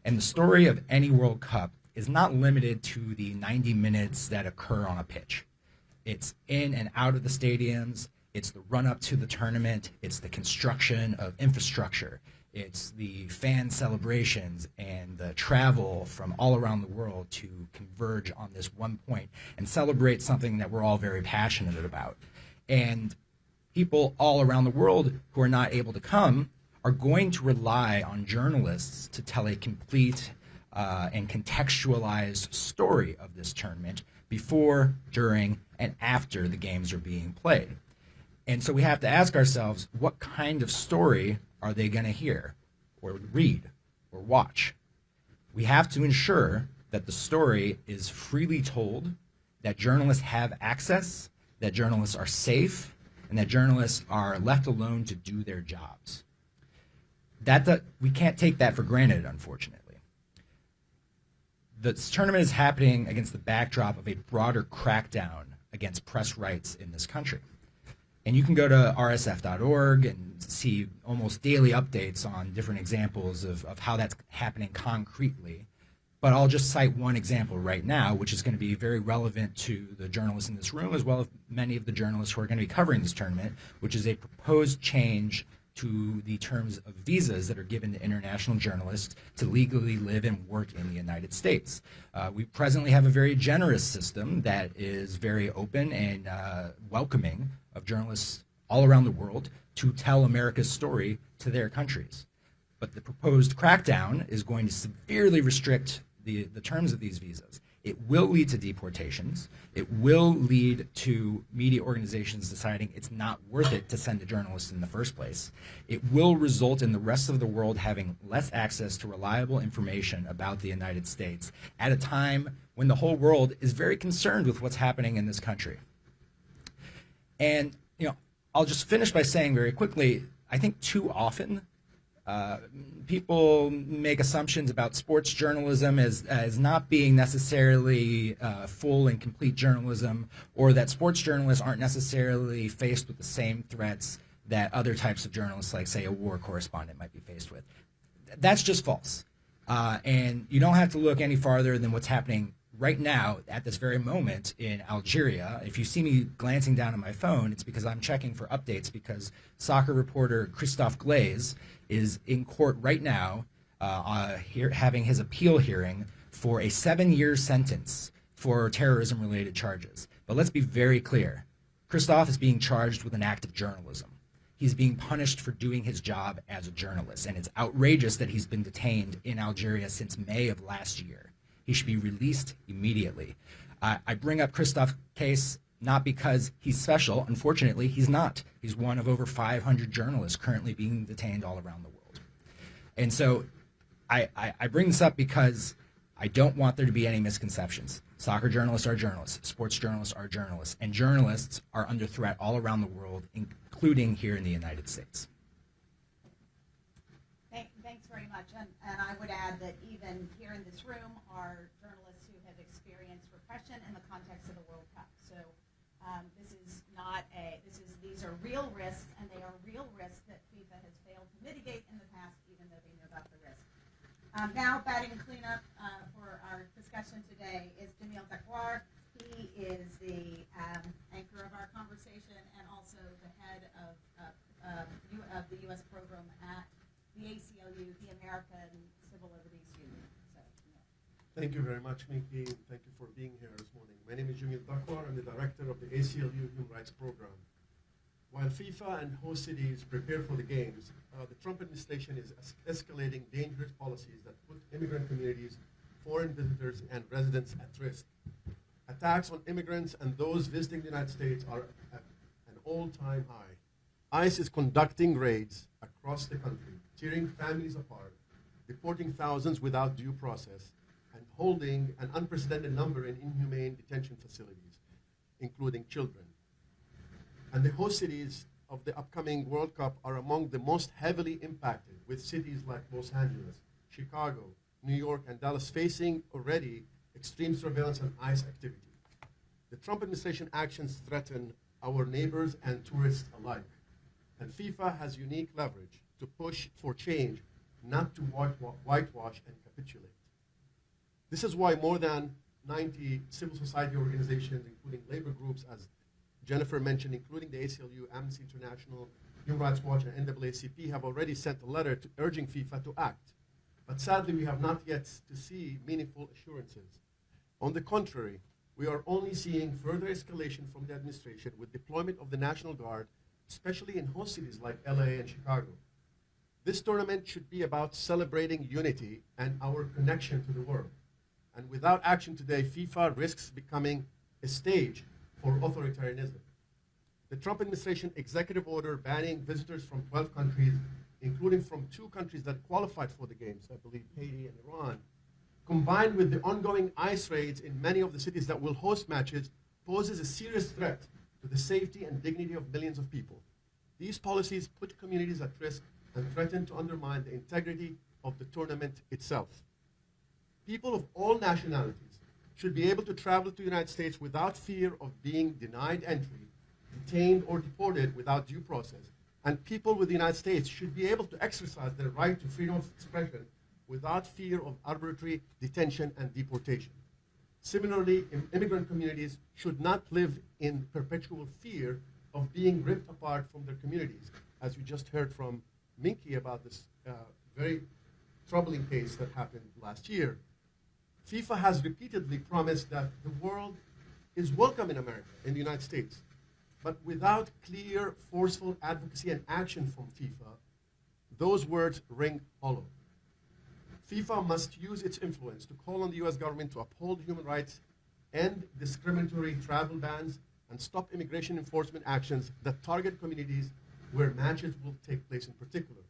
And the story of any World Cup is not limited to the 90 minutes that occur on a pitch. It's in and out of the stadiums. It's the run-up to the tournament. It's the construction of infrastructure. It's the fan celebrations and the travel from all around the world to converge on this one point and celebrate something that we're all very passionate about. And people all around the world who are not able to come are going to rely on journalists to tell a complete and contextualized story of this tournament before, during, and after the games are being played. And so we have to ask ourselves, what kind of story are they going to hear or read or watch? We have to ensure that the story is freely told, that journalists have access, that journalists are safe, and that journalists are left alone to do their jobs. We can't take that for granted, unfortunately. This tournament is happening against the backdrop of a broader crackdown against press rights in this country. And you can go to rsf.org and see almost daily updates on different examples of how that's happening concretely. But I'll just cite one example right now, which is going to be very relevant to the journalists in this room, as well as many of the journalists who are going to be covering this tournament, which is a proposed change to the terms of visas that are given to international journalists to legally live and work in the United States. We presently have a very generous system that is very open and welcoming of journalists all around the world to tell America's story to their countries. But the proposed crackdown is going to severely restrict the terms of these visas. It will lead to deportations. It will lead to media organizations deciding it's not worth it to send a journalist in the first place. It will result in the rest of the world having less access to reliable information about the United States at a time when the whole world is very concerned with what's happening in this country. And, I'll just finish by saying very quickly, I think too often people make assumptions about sports journalism as not being necessarily full and complete journalism, or that sports journalists aren't necessarily faced with the same threats that other types of journalists, like, say, a war correspondent might be faced with. That's just false. And you don't have to look any farther than what's happening right now at this very moment in Algeria. If you see me glancing down at my phone, it's because I'm checking for updates, because soccer reporter Christophe Glaze is in court right now having his appeal hearing for a 7-year sentence for terrorism-related charges. But let's be very clear. Christophe is being charged with an act of journalism. He's being punished for doing his job as a journalist, and it's outrageous that he's been detained in Algeria since May of last year. He should be released immediately. I bring up Christophe's case not because he's special. Unfortunately, he's not. He's one of over 500 journalists currently being detained all around the world. And so I bring this up because I don't want there to be any misconceptions. Soccer journalists are journalists. Sports journalists are journalists. And journalists are under threat all around the world, including here in the United States. Thanks very much. And I would add that even here in this room are journalists who have experienced repression in the context of the World Cup. So these are real risks, and they are real risks that FIFA has failed to mitigate in the past, even though they knew about the risk. Now, batting cleanup for our discussion today is Jamil Dakwar. He is the anchor of our conversation and also the head of the U.S. program at the ACLU, the American Civil Liberties Union. So, Thank you very much, Minky. Thank you for being here this morning. My name is Jamil Dakwar. I'm the director of the ACLU Human Rights Program. While FIFA and host cities prepare for the games, the Trump administration is escalating dangerous policies that put immigrant communities, foreign visitors, and residents at risk. Attacks on immigrants and those visiting the United States are at an all-time high. ICE is conducting raids across the country, tearing families apart, deporting thousands without due process, and holding an unprecedented number in inhumane detention facilities, including children. And the host cities of the upcoming World Cup are among the most heavily impacted, with cities like Los Angeles, Chicago, New York, and Dallas facing already extreme surveillance and ICE activity. The Trump administration actions threaten our neighbors and tourists alike. And FIFA has unique leverage to push for change, not to whitewash and capitulate. This is why more than 90 civil society organizations, including labor groups, as Jennifer mentioned, including the ACLU, Amnesty International, Human Rights Watch, and NAACP, have already sent a letter urging FIFA to act. But sadly, we have not yet to see meaningful assurances. On the contrary, we are only seeing further escalation from the administration with deployment of the National Guard, especially in host cities like LA and Chicago. This tournament should be about celebrating unity and our connection to the world. And without action today, FIFA risks becoming a stage for authoritarianism. The Trump administration executive order banning visitors from 12 countries, including from 2 countries that qualified for the games, I believe Haiti and Iran, combined with the ongoing ICE raids in many of the cities that will host matches, poses a serious threat to the safety and dignity of millions of people. These policies put communities at risk and threaten to undermine the integrity of the tournament itself. People of all nationalities should be able to travel to the United States without fear of being denied entry, detained, or deported without due process. And people with the United States should be able to exercise their right to freedom of expression without fear of arbitrary detention and deportation. Similarly, immigrant communities should not live in perpetual fear of being ripped apart from their communities as you just heard from Minky about this very troubling case that happened last year. FIFA has repeatedly promised that the world is welcome in America, in the United States. But without clear, forceful advocacy and action from FIFA, those words ring hollow. FIFA must use its influence to call on the US government to uphold human rights, end discriminatory travel bans, and stop immigration enforcement actions that target communities where matches will take place in particular.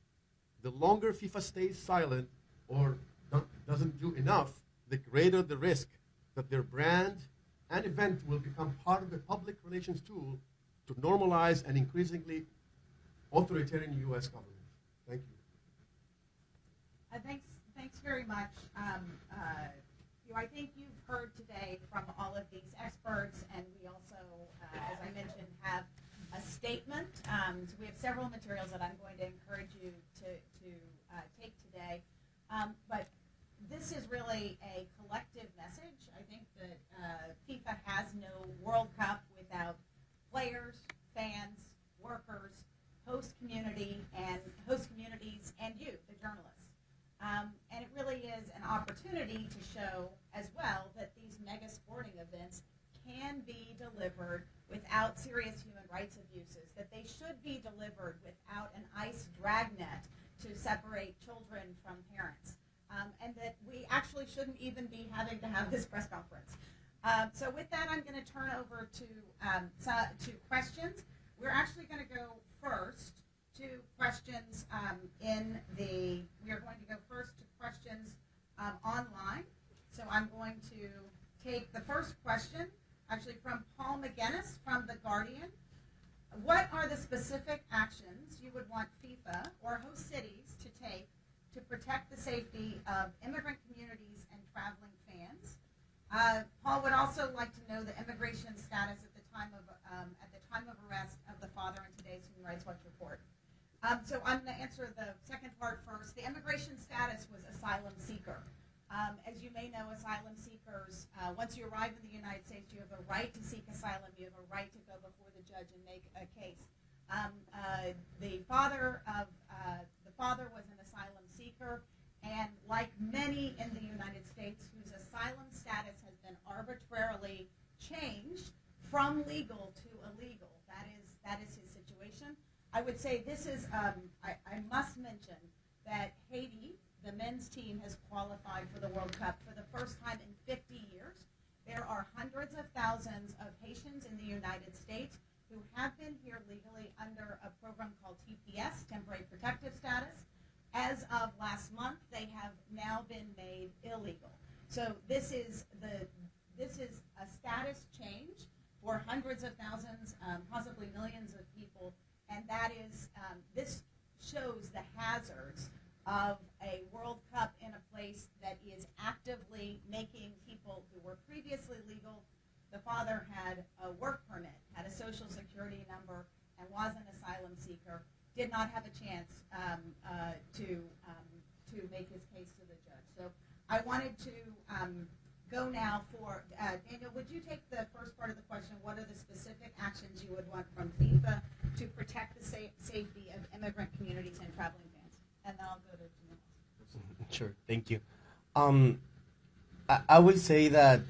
The longer FIFA stays silent or doesn't do enough, the greater the risk that their brand and event will become part of a public relations tool to normalize an increasingly authoritarian US government. Thank you. Thanks very much. I think you've heard today from all of these experts, and we also, as I mentioned, have a statement. So we have several materials that I'm going to encourage you to take today. But this is really a collective message. I think that FIFA has no World Cup without players, fans, workers, host communities, and you, the journalists. And it really is an opportunity to show as well that these mega sporting events can be delivered without serious human rights abuses, that they should be delivered without an ICE dragnet to separate children from parents, and that we actually shouldn't even be having to have this press conference. So with that, I'm going to turn over to questions. We're actually going to go first to questions we are going to go first to questions online. So I'm going to take the first question, actually from Paul McGinnis from The Guardian. What are the specific actions you would want FIFA or host cities to take to protect the safety of immigrant communities and traveling fans? Paul would also like to know the immigration status at the time of arrest of the father in today's Human Rights Watch report. So I'm going to answer the second part first. The immigration status was asylum seeker. As you may know, asylum seekers, once you arrive in the United States, you have a right to seek asylum. You have a right to go before the judge and make a case. The father was an asylum seeker, and like many in the United States whose asylum status has been arbitrarily changed from legal to illegal, that is his situation. I would say this is, I must mention that Haiti, the men's team, has qualified for the World Cup for the first time in 50 years. There are hundreds of thousands of Haitians in the United States who have been here legally under a program called TPS, Temporary Protective Status. As of last month, they have now been made illegal. So this is a status change for hundreds of thousands, possibly millions of people, and that is this shows the hazards of a World Cup in a place that is actively making people who were previously legal. The father had a work permit, had a social security number, and was an asylum seeker. Did not have a chance to make his case to the judge. So I wanted to go now for Daniel. Would you take the first part of the question? What are the specific actions you would want from FIFA to protect the safety of immigrant communities and traveling fans? And then I'll go to Daniel. Sure, thank you. I will say that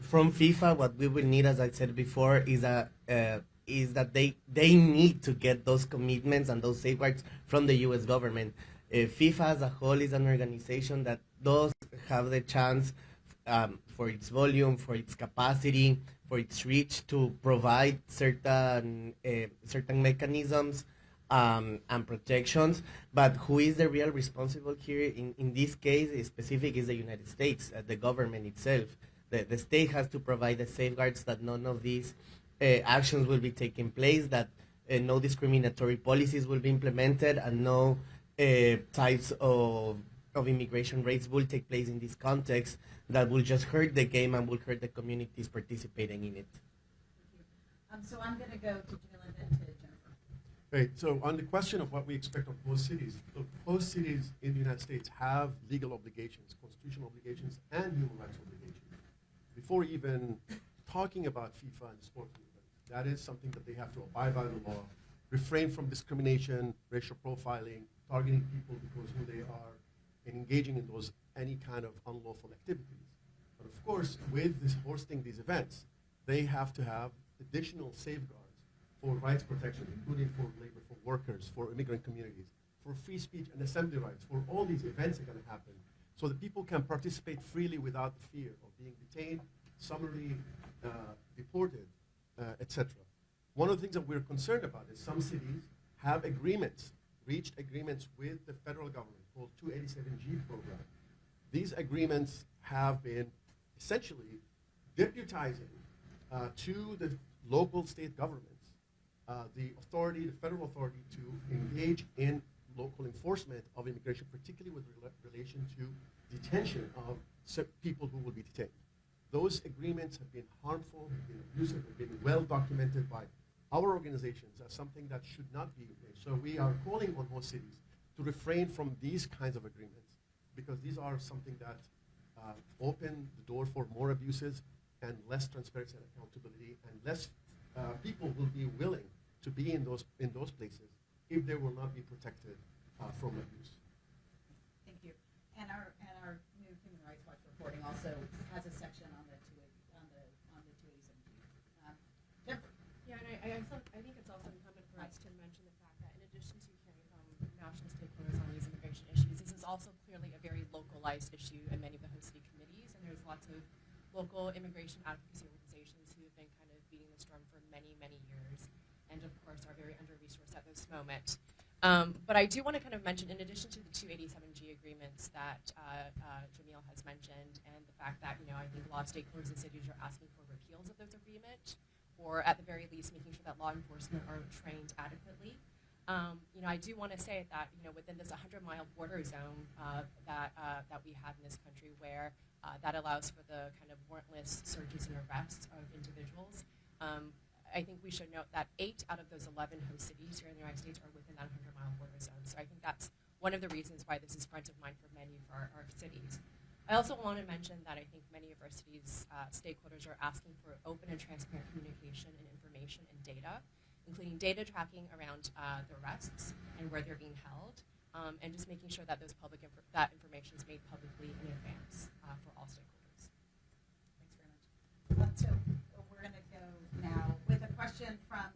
from FIFA, what we will need, as I said before, is that they need to get those commitments and those safeguards from the U.S. government. FIFA as a whole is an organization that does have the chance for its volume, for its capacity, for its reach to provide certain mechanisms and protections, but who is the real responsible here in this case specific is the United States, the government itself. The state has to provide the safeguards that none of these actions will be taking place, that no discriminatory policies will be implemented, and no types of immigration raids will take place in this context that will just hurt the game and will hurt the communities participating in it. So I'm going to go to Jill and then to Jennifer. Right, so on the question of what we expect of host cities, look, host cities in the United States have legal obligations, constitutional obligations, and human rights obligations. Before even talking about FIFA and sport movement, that is something that they have to abide by the law. refrain from discrimination, racial profiling, targeting people because who they are, and engaging in those any kind of unlawful activities. But of course, with this hosting these events, they have to have additional safeguards for rights protection, including for labor, for workers, for immigrant communities, for free speech and assembly rights, for all these events that are going to happen, so that people can participate freely without the fear of being detained, summarily deported, etc. One of the things that we're concerned about is some cities have reached agreements with the federal government called 287G program. These agreements have been essentially deputizing to the local state governments the federal authority to engage in local enforcement of immigration, particularly with relation to detention of people who will be detained. Those agreements have been harmful, have been abusive, have been well documented by our organizations as something that should not be made. So we are calling on host cities to refrain from these kinds of agreements, because these are something that open the door for more abuses and less transparency and accountability, and less people will be willing to be in those places if they will not be protected from abuse. Thank you. And our new Human Rights Watch reporting also has a section on the 287G. Jennifer. Yeah, and I think it's also incumbent for us to mention the fact that in addition to hearing from national stakeholders on these immigration issues, this is also clearly a very localized issue in many of the host city committees, and there's lots of local immigration advocacy organizations who have been kind of beating this drum for many, many years, and of course are very under-resourced at this moment. But I do want to kind of mention, in addition to the 287G agreements that Jamil has mentioned, and the fact that, I think a lot of stakeholders and cities are asking for repeals of those agreements, or at the very least making sure that law enforcement are trained adequately. I do want to say that, within this 100-mile border zone that we have in this country, where that allows for the kind of warrantless searches and arrests of individuals, I think we should note that 8 out of those 11 host cities here in the United States are within that 100-mile border zone. So I think that's one of the reasons why this is front of mind for many of our cities. I also want to mention that I think many of our cities' stakeholders are asking for open and transparent communication and information and data, including data tracking around the arrests and where they're being held, and just making sure that that information is made publicly in advance for all stakeholders. Thanks very much. So we're going to go now with a question from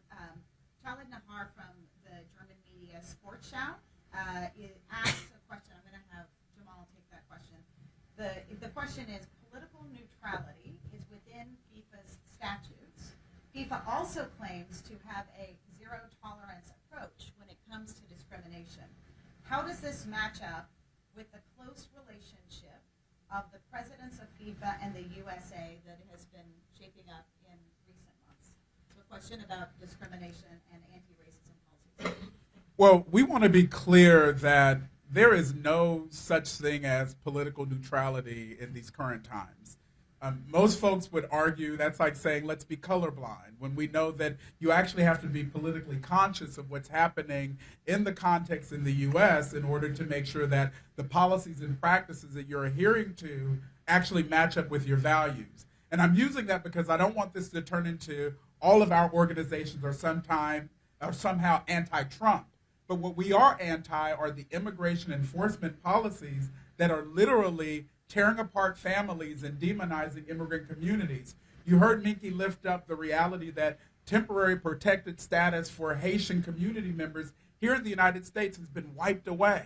Khalid Nahar from the German media Sportschau. It asks a question. I'm going to have Jamal take that question. The question is, political neutrality is within FIFA's statutes. FIFA also claims to have a zero-tolerance approach when it comes to discrimination. How does this match up with the close relationship of the presidents of FIFA and the USA that has been shaping up in recent months? So a question about discrimination and anti-racism policies. Well, we want to be clear that there is no such thing as political neutrality in these current times. Most folks would argue that's like saying let's be colorblind, when we know that you actually have to be politically conscious of what's happening in the context in the U.S. in order to make sure that the policies and practices that you're adhering to actually match up with your values. And I'm using that because I don't want this to turn into all of our organizations are somehow anti-Trump. But what we are anti are the immigration enforcement policies that are literally tearing apart families and demonizing immigrant communities. You heard Minky lift up the reality that temporary protected status for Haitian community members here in the United States has been wiped away.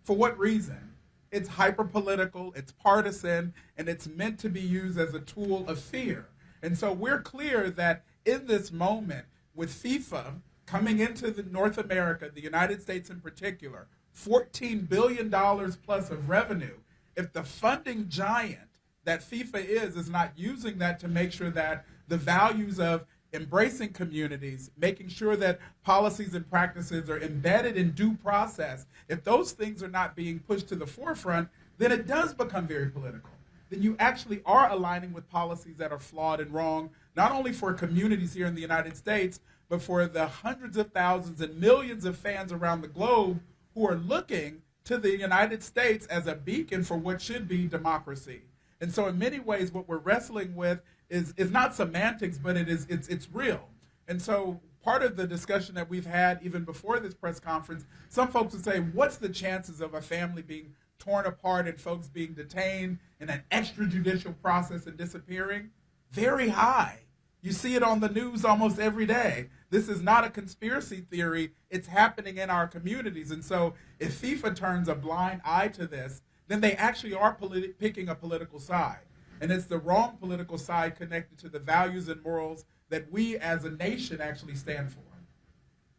For what reason? It's hyper-political, it's partisan, and it's meant to be used as a tool of fear. And so we're clear that in this moment, with FIFA coming into North America, the United States in particular, $14 billion plus of revenue, if the funding giant that FIFA is not using that to make sure that the values of embracing communities, making sure that policies and practices are embedded in due process, if those things are not being pushed to the forefront, then it does become very political. Then you actually are aligning with policies that are flawed and wrong, not only for communities here in the United States, but for the hundreds of thousands and millions of fans around the globe who are looking to the United States as a beacon for what should be democracy. And so in many ways, what we're wrestling with is not semantics, but it's real. And so part of the discussion that we've had even before this press conference, some folks would say, what's the chances of a family being torn apart and folks being detained in an extrajudicial process and disappearing? Very high. You see it on the news almost every day. This is not a conspiracy theory. It's happening in our communities. And so if FIFA turns a blind eye to this, then they actually are picking a political side. And it's the wrong political side connected to the values and morals that we as a nation actually stand for.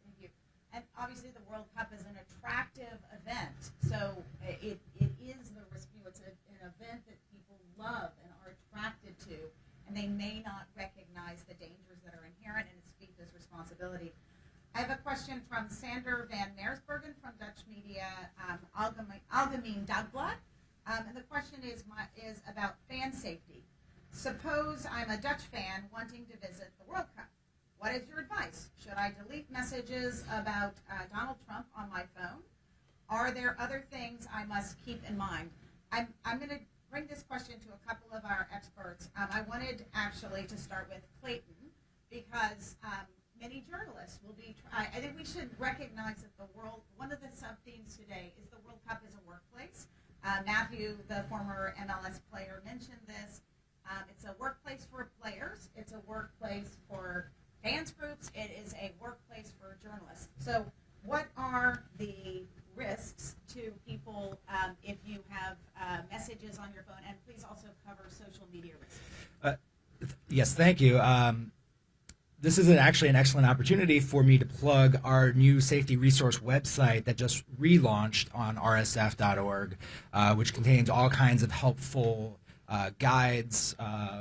Thank you. And obviously the World Cup is an attractive event. So it is the risk. It's an event that people love and are attracted to. And they may not recognize the dangers that are inherent, and it's FIFA's responsibility. I have a question from Sander van Meersbergen from Dutch media Algemeen Dagblad. And the question is about fan safety. Suppose I'm a Dutch fan wanting to visit the World Cup. What is your advice? Should I delete messages about Donald Trump on my phone? Are there other things I must keep in mind? I'm going to bring this question to a couple of our experts. I wanted actually to start with Clayton because many journalists will be, I think we should recognize that one of the sub-themes today is the World Cup is a workplace. Matthew, the former MLS player, mentioned this. It's a workplace for players. It's a workplace for fans groups. It is a workplace for journalists. So what are the risks to people if you have messages on your phone? And please also cover social media risks. Yes, thank you. This is actually an excellent opportunity for me to plug our new safety resource website that just relaunched on rsf.org, which contains all kinds of helpful guides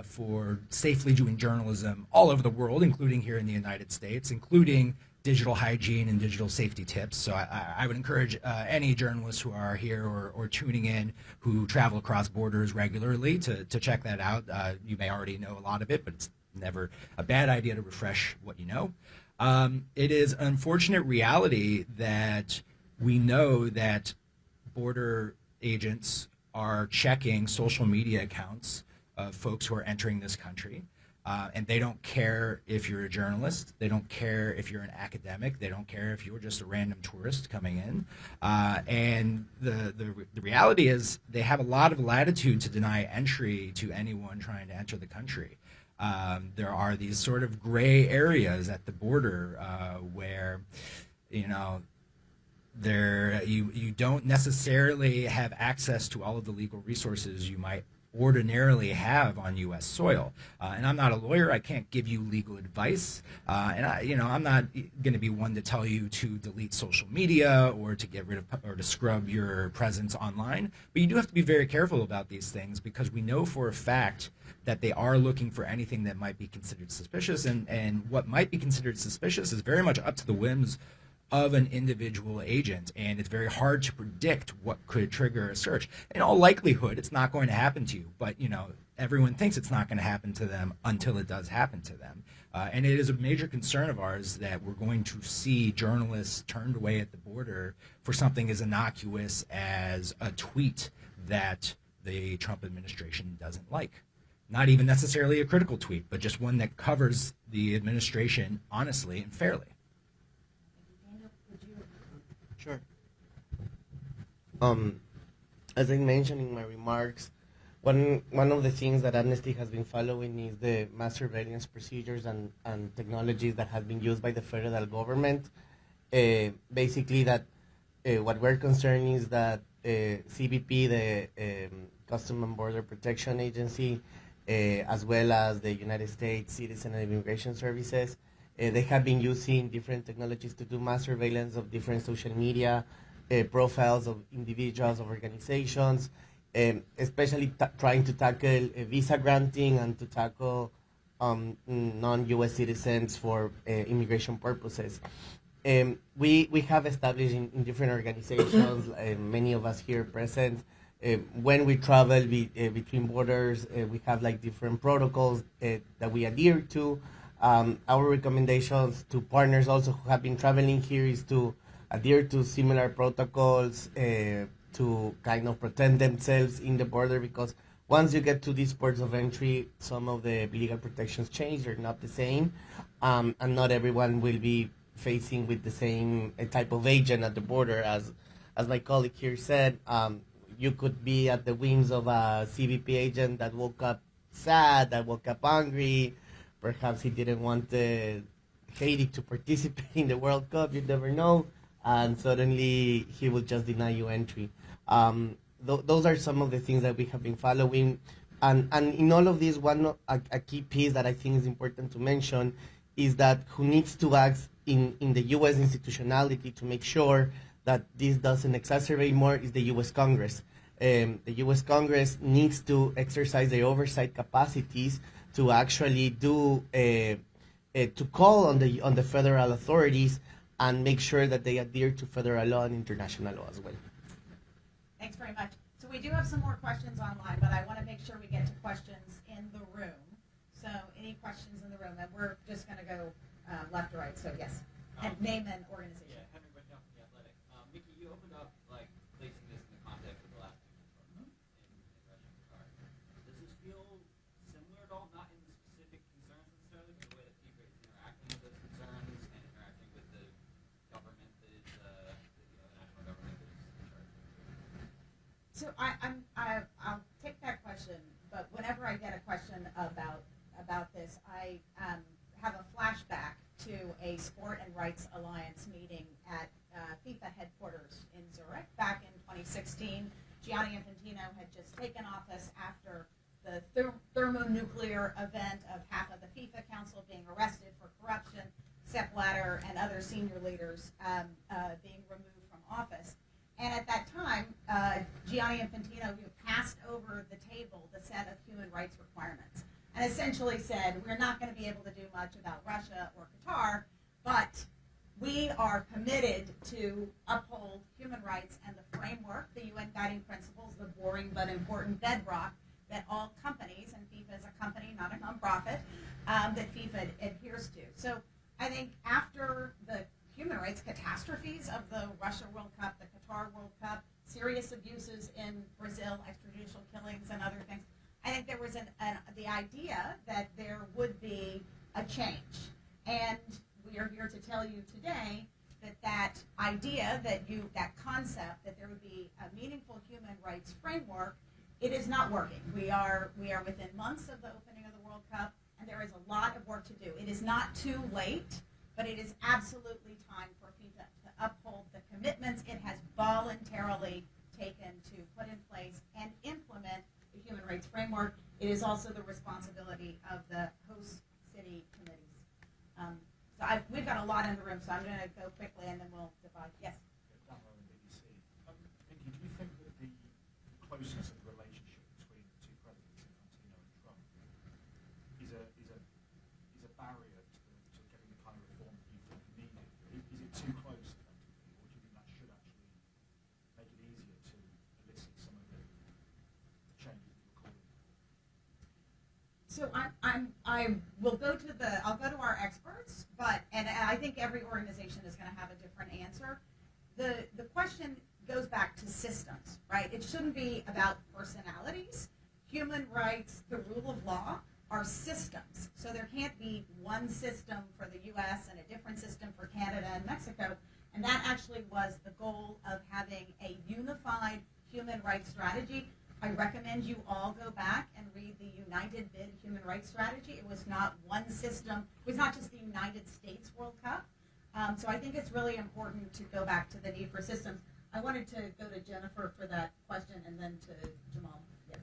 for safely doing journalism all over the world, including here in the United States, including digital hygiene and digital safety tips. So I would encourage any journalists who are here or tuning in who travel across borders regularly to check that out. You may already know a lot of it, but it's never a bad idea to refresh what you know. It is an unfortunate reality that we know that border agents are checking social media accounts of folks who are entering this country. And they don't care if you're a journalist. They don't care if you're an academic. They don't care if you're just a random tourist coming in. And the reality is they have a lot of latitude to deny entry to anyone trying to enter the country. There are these sort of gray areas at the border where, you know, you don't necessarily have access to all of the legal resources you might ordinarily have on U.S. soil. And I'm not a lawyer. I can't give you legal advice. And I'm not going to be one to tell you to delete social media or to get rid of or to scrub your presence online. But you do have to be very careful about these things because we know for a fact that they are looking for anything that might be considered suspicious. And what might be considered suspicious is very much up to the whims of an individual agent, and it's very hard to predict what could trigger a search. In all likelihood, it's not going to happen to you, but everyone thinks it's not going to happen to them until it does happen to them. And it is a major concern of ours that we're going to see journalists turned away at the border for something as innocuous as a tweet that the Trump administration doesn't like. Not even necessarily a critical tweet, but just one that covers the administration honestly and fairly. Sure. As I mentioned in my remarks, one of the things that Amnesty has been following is the mass surveillance procedures and technologies that have been used by the federal government. Basically, that what we're concerned is that CBP, the Custom and Border Protection Agency, as well as the United States Citizen and Immigration Services, they have been using different technologies to do mass surveillance of different social media profiles of individuals, of organizations, especially trying to tackle visa granting and to tackle non-U.S. citizens for immigration purposes. We have established in different organizations, many of us here present, when we travel between borders, we have like different protocols that we adhere to. Our recommendations to partners also who have been traveling here is to adhere to similar protocols to kind of protect themselves in the border, because once you get to these ports of entry, some of the legal protections change. They're not the same, and not everyone will be facing with the same type of agent at the border. As my colleague here said, you could be at the whims of a CBP agent that woke up sad, that woke up angry. Perhaps he didn't want Haiti to participate in the World Cup. You never know. And suddenly he will just deny you entry. Those are some of the things that we have been following. And in all of this, a key piece that I think is important to mention is that who needs to act in the U.S. institutionality to make sure that this doesn't exacerbate more is the U.S. Congress. The U.S. Congress needs to exercise their oversight capacities to actually to call on the federal authorities and make sure that they adhere to federal law and international law as well. Thanks very much. So we do have some more questions online, but I want to make sure we get to questions in the room. So any questions in the room? And we're just going to go left to right. So yes, and name and organization. Yeah, Henry Whitnell from The Athletic. Mickey, you opened up like placing this in the context of the last two in Russia and Qatar. Does this feel similar at all? Not in the specific concerns necessarily, but the way that FIFA is interacting with those concerns and interacting with the government that is, the national government that is in charge. So I'll take that question, but whenever I get a question about this, I have a flashback to a Sport and Rights Alliance meeting at FIFA headquarters in Zurich back in 2016. Gianni Infantino had just taken office after the thermonuclear event of half of the FIFA Council being arrested for corruption, Sepp Blatter and other senior leaders being removed from office. And at that time, Gianni Infantino passed over the table the set of human rights requirements and essentially said, we're not going to be able to do much about Russia or Qatar, but we are committed to uphold human rights and the framework, the UN guiding principles, the boring but important bedrock that all companies, and FIFA is a company, not a nonprofit, that FIFA adheres to. So I think after the human rights catastrophes of the Russia World Cup, the Qatar World Cup, serious abuses in Brazil, extrajudicial killings and other things, I think there was the idea that there would be a change. And we are here to tell you today that idea, that concept that there would be a meaningful human rights framework, it is not working. We are within months of the opening of the World Cup, and there is a lot of work to do. It is not too late, but it is absolutely time for FIFA to uphold the commitments it has voluntarily taken to put in place and implement the human rights framework. It is also the responsibility of the host city committees. We've got a lot in the room, so I'm going to go quickly and then we'll divide. Yes? Mickey, do you think that the closeness of the relationship between the two presidents, Infantino and Trump, is a barrier to getting the kind of reform that you think needed? Is it too close, effectively, or do you think that should actually make it easier to elicit some of the changes that you're calling for? So I'll go to our experts, and I think every organization is going to have a different answer. The question goes back to systems, right? It shouldn't be about personalities. Human rights, the rule of law, are systems. So there can't be one system for the U.S. and a different system for Canada and Mexico. And that actually was the goal of having a unified human rights strategy. I recommend you all go back and read the United Bid Human Rights Strategy. It was not one system. It was not just the United States World Cup. So I think it's really important to go back to the need for systems. I wanted to go to Jennifer for that question and then to Jamal. Yes.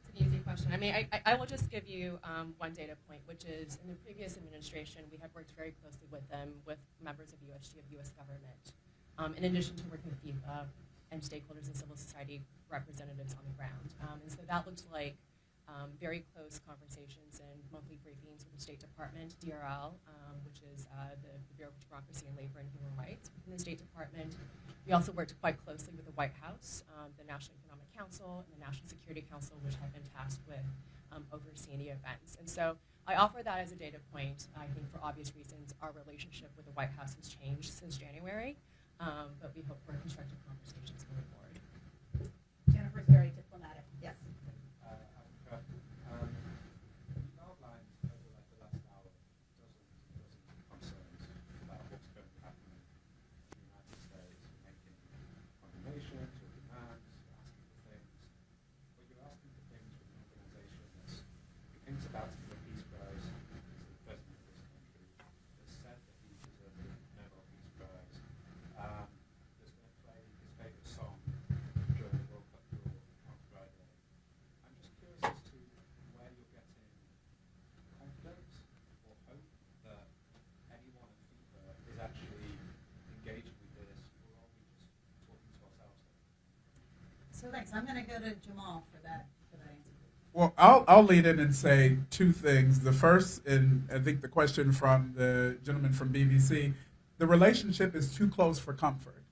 It's an easy question. I mean, I will just give you one data point, which is in the previous administration, we have worked very closely with them, with members of USG, of U.S. government, in addition to working with FIFA and stakeholders and civil society representatives on the ground. And so that looks like very close conversations and monthly briefings with the State Department, DRL, which is the Bureau of Democracy and Labor and Human Rights within the State Department. We also worked quite closely with the White House, the National Economic Council, and the National Security Council, which have been tasked with overseeing the events. And so I offer that as a data point. I think for obvious reasons, our relationship with the White House has changed since January, but we hope for constructive conversations moving forward. Jennifer's very diplomatic. Yes. So thanks. I'm going to go to Jamal for that answer. Well, I'll lead in and say two things. The first, and I think the question from the gentleman from BBC, the relationship is too close for comfort.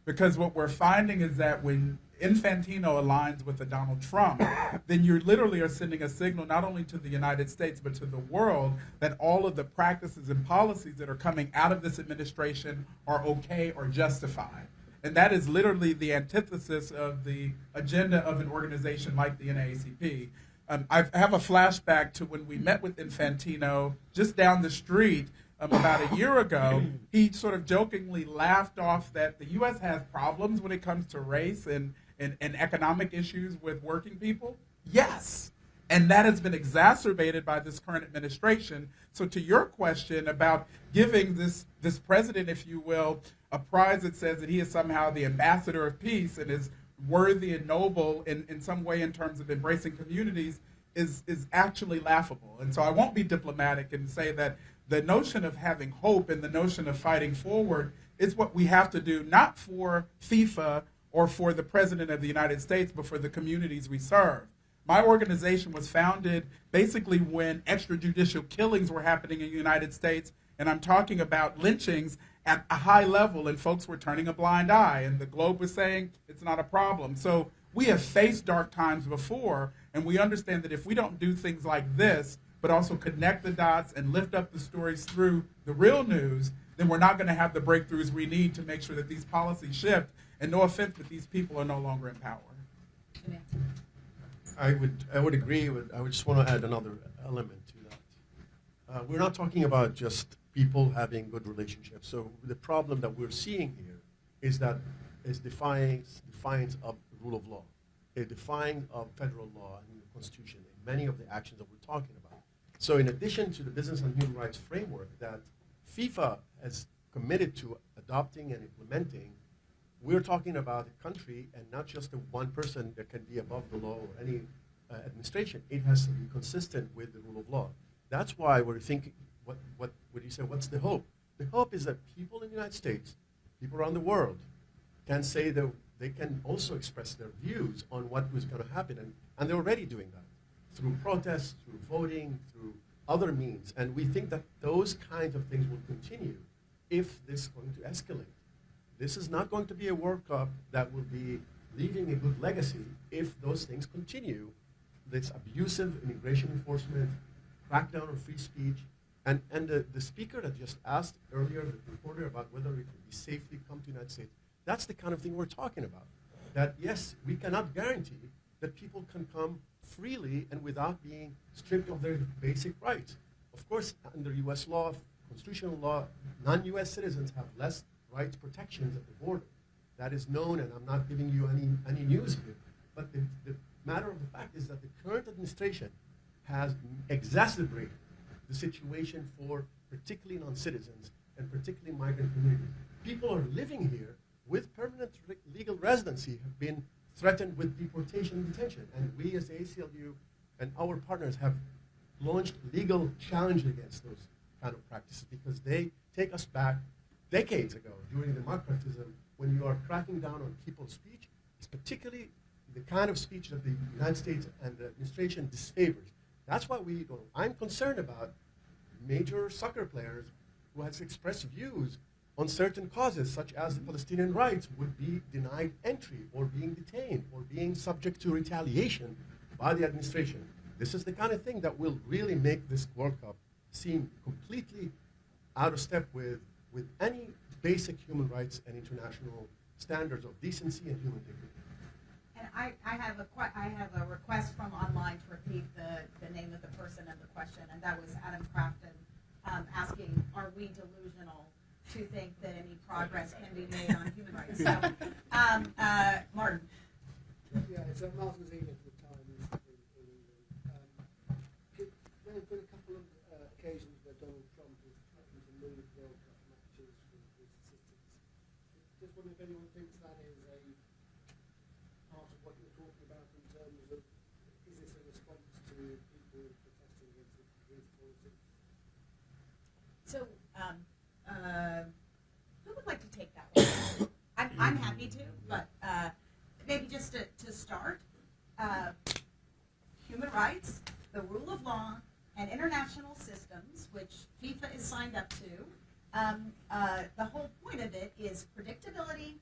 Because what we're finding is that when Infantino aligns with a Donald Trump, then you literally are sending a signal not only to the United States, but to the world that all of the practices and policies that are coming out of this administration are okay or justified. And that is literally the antithesis of the agenda of an organization like the NAACP. I have a flashback to when we met with Infantino just down the street about a year ago. He sort of jokingly laughed off that the U.S. has problems when it comes to race and economic issues with working people. Yes. And that has been exacerbated by this current administration. So to your question about giving this president, if you will, a prize that says that he is somehow the ambassador of peace and is worthy and noble in some way in terms of embracing communities is actually laughable. And so I won't be diplomatic and say that the notion of having hope and the notion of fighting forward is what we have to do, not for FIFA or for the President of the United States, but for the communities we serve. My organization was founded basically when extrajudicial killings were happening in the United States, and I'm talking about lynchings at a high level, and folks were turning a blind eye, and the Globe was saying it's not a problem. So we have faced dark times before, and we understand that if we don't do things like this, but also connect the dots and lift up the stories through the real news, then we're not going to have the breakthroughs we need to make sure that these policies shift. And no offense, but these people are no longer in power. I would agree with. I would just want to add another element to that. We're not talking about just people having good relationships. So the problem that we're seeing here is that is defiance of the rule of law, a defying of federal law and the Constitution in many of the actions that we're talking about. So in addition to the business and human rights framework that FIFA has committed to adopting and implementing, we're talking about a country and not just the one person that can be above the law or any administration. It has to be consistent with the rule of law. That's why we're thinking, what would you say, what's the hope? The hope is that people in the United States, people around the world, can say that they can also express their views on what was going to happen. And they're already doing that through protests, through voting, through other means. And we think that those kinds of things will continue if this is going to escalate. This is not going to be a World Cup that will be leaving a good legacy if those things continue. This abusive immigration enforcement, crackdown on free speech, and the speaker that just asked earlier, the reporter, about whether it could be safely come to the United States, that's the kind of thing we're talking about. That yes, we cannot guarantee that people can come freely and without being stripped of their basic rights. Of course, under U.S. law, constitutional law, non-U.S. citizens have less rights protections at the border. That is known, and I'm not giving you any news here. But the matter of the fact is that the current administration has exacerbated the situation for particularly non-citizens and particularly migrant communities. People are living here with permanent legal residency have been threatened with deportation and detention. And we as the ACLU and our partners have launched legal challenge against those kind of practices because they take us back decades ago during democratism when you are cracking down on people's speech. It's particularly the kind of speech that the United States and the administration disfavors. That's why I'm concerned about major soccer players who has expressed views on certain causes, such as the Palestinian rights, would be denied entry or being detained or being subject to retaliation by the administration. This is the kind of thing that will really make this World Cup seem completely out of step with any basic human rights and international standards of decency and human dignity. And I have a request from online to repeat the name of the person and the question, and that was Adam Crafton asking, are we delusional to think that any progress can be made on human rights? So, Martin. Yeah, it's Martin Zeman for the Times in England. There have been a couple of occasions where Donald Trump has threatened to move World Cup matches with his assistants. Just wondering if anyone thinks that is a part of what you're talking about in terms of, is this a response to people protesting against his policy? So, who would like to take that one? I'm happy to, but maybe just to start. start, human rights, the rule of law, and international systems, which FIFA is signed up to. The whole point of it is predictability,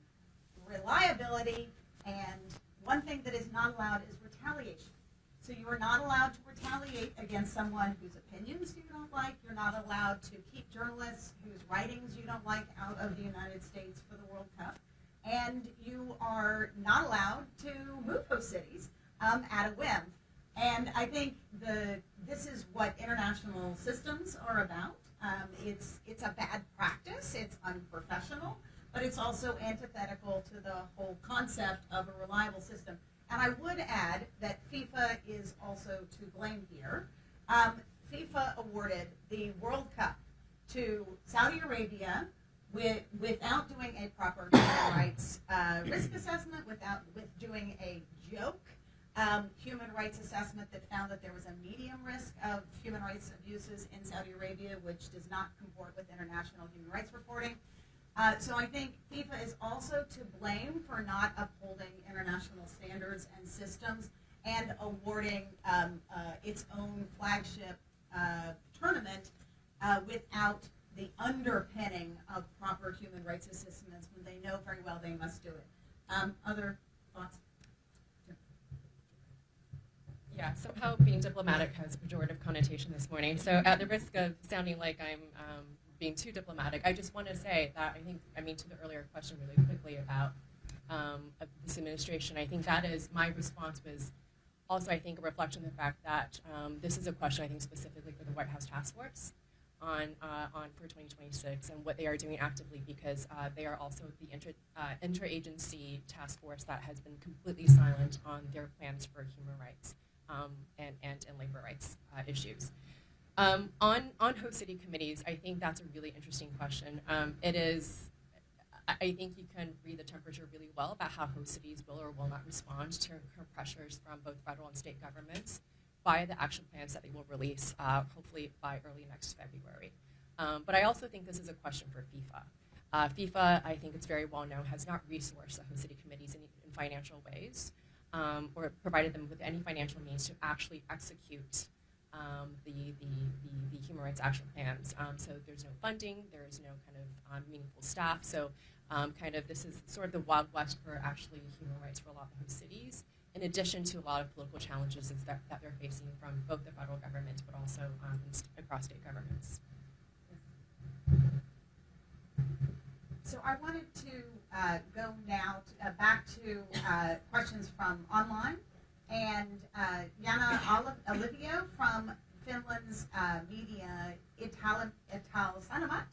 reliability, and one thing that is not allowed is retaliation. So you are not allowed to retaliate against someone whose opinions you don't like. You're not allowed to keep journalists whose writings you don't like out of the United States for the World Cup. And you are not allowed to move host cities at a whim. And I think this is what international systems are about. It's a bad practice. It's unprofessional, but it's also antithetical to the whole concept of a reliable system. And I would add that FIFA is also to blame here. FIFA awarded the World Cup to Saudi Arabia without doing a proper human rights risk assessment, with doing a joke human rights assessment that found that there was a medium risk of human rights abuses in Saudi Arabia, which does not comport with international human rights reporting. So I think FIFA is also to blame for not upholding international standards and systems and awarding its own flagship tournament without the underpinning of proper human rights assessments when they know very well they must do it. Other thoughts? Yeah, somehow being diplomatic has a pejorative connotation this morning. So at the risk of sounding like I'm being too diplomatic, I just want to say that to the earlier question really quickly about this administration, I think that is, my response was also, I think, a reflection of the fact that this is a question, I think, specifically for the White House Task Force on for 2026 and what they are doing actively, because they are also the interagency task force that has been completely silent on their plans for human rights and labor rights issues. On host city committees, I think that's a really interesting question. It is, I think you can read the temperature really well about how host cities will or will not respond to pressures from both federal and state governments by the action plans that they will release, hopefully by early next February. But I also think this is a question for FIFA. FIFA, I think it's very well known, has not resourced the host city committees in financial ways, or provided them with any financial means to actually execute the human rights action plans. So there's no funding, there is no kind of meaningful staff. So this is sort of the Wild West for actually human rights for a lot of host cities, in addition to a lot of political challenges that they're facing from both the federal government but also across state governments. So I wanted to go now back to questions from online. And Jana Olivio from Finland's media Ital Sanomat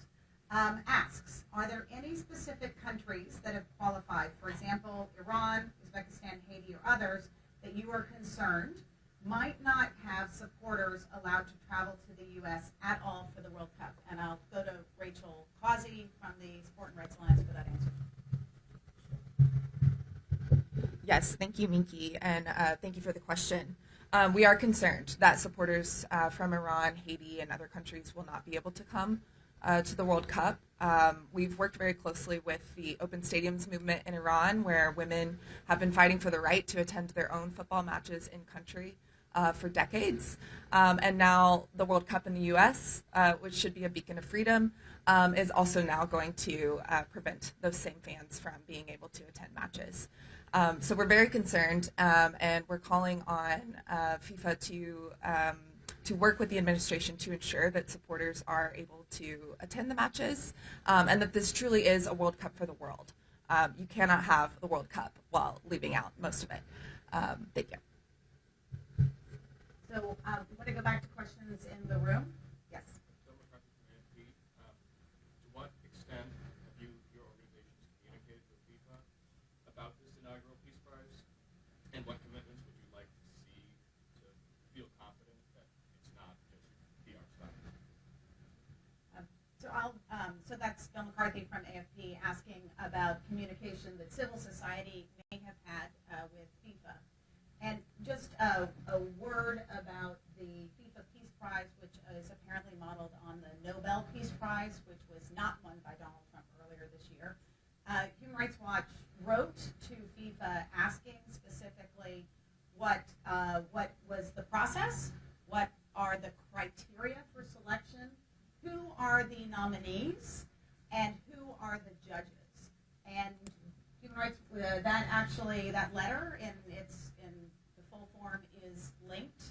asks, are there any specific countries that have qualified, for example, Iran, Uzbekistan, Haiti, or others, that you are concerned might not have supporters allowed to travel to the U.S. at all for the World Cup? And I'll go to Rachel Causey from the Sport and Rights Alliance for that answer. Yes, thank you, Minky, and thank you for the question. We are concerned that supporters from Iran, Haiti, and other countries will not be able to come to the World Cup. We've worked very closely with the Open Stadiums movement in Iran, where women have been fighting for the right to attend their own football matches in country for decades. And now the World Cup in the U.S., which should be a beacon of freedom, is also now going to prevent those same fans from being able to attend matches. So we're very concerned, and we're calling on FIFA to work with the administration to ensure that supporters are able to attend the matches, and that this truly is a World Cup for the world. You cannot have the World Cup while leaving out most of it. Thank you. So I want to go back to questions in the room. Yes. To what extent have your organizations communicated with FIFA about this inaugural Peace Prize, and what commitments would you like to see to feel confident that it's not just PR stuff? So that's Bill McCarthy from AFP asking about communication that civil society may have had with FIFA. And just a word about the FIFA Peace Prize, which is apparently modeled on the Nobel Peace Prize, which was not won by Donald Trump earlier this year. Human Rights Watch wrote to FIFA asking specifically actually what was the process, what are the criteria for selection, who are the nominees, and who are the judges. And human rights, that letter in the full form is linked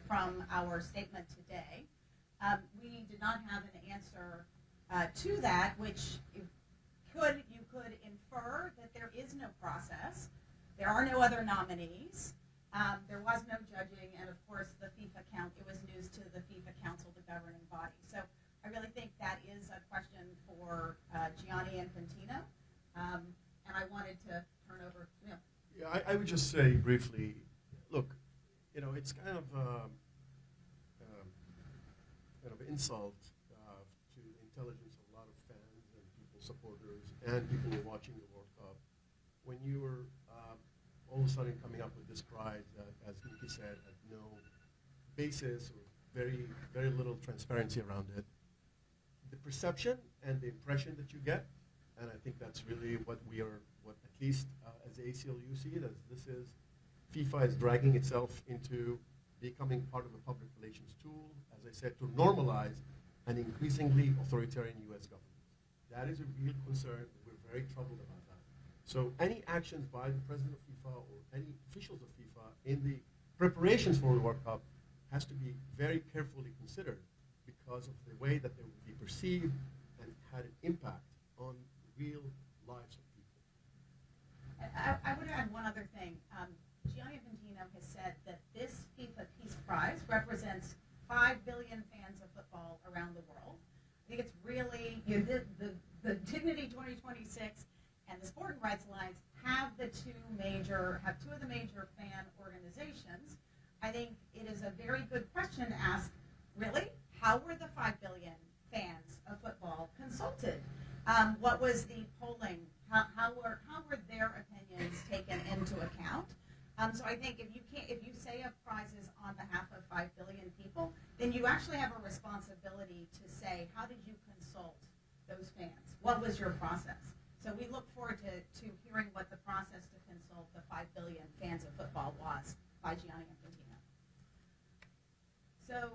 from our statement today. We did not have an answer to that, which you could infer that there is no process. There are no other nominees. There was no judging, and of course the FIFA count. It was news to the FIFA Council, the governing body. So I really think that is a question for Gianni Infantino, and I wanted to turn over to him. Yeah, I would just say briefly, look, it's kind of insult to the intelligence of a lot of fans and people, supporters, and people who are watching the World Cup when you were all of a sudden coming up with this prize that, as Mickey said, had no basis or very, very little transparency around it. The perception and the impression that you get, and I think that's really what at least as the ACLU see it, as this is, FIFA is dragging itself into becoming part of a public relations tool, as I said, to normalize an increasingly authoritarian U.S. government. That is a real concern. We're very troubled about that. So any actions by the president of FIFA or any officials of FIFA in the preparations for the World Cup has to be very carefully considered because of the way that they would be perceived and had an impact on real lives of people. I would add one other thing. Gianni Infantino has said that this FIFA Peace Prize represents 5 billion fans of football around the world. I think it's really, the Dignity 2026 and the Sporting Rights Alliance have two of the major fan organizations. I think it is a very good question to ask, really, how were the 5 billion fans of football consulted? What was the polling? How were their opinions taken into account? So I think if you say a prize is on behalf of 5 billion people, then you actually have a responsibility to say, how did you consult those fans? What was your process? So we look forward to hearing what the process to consult the 5 billion fans of football was by Gianni Infantino. So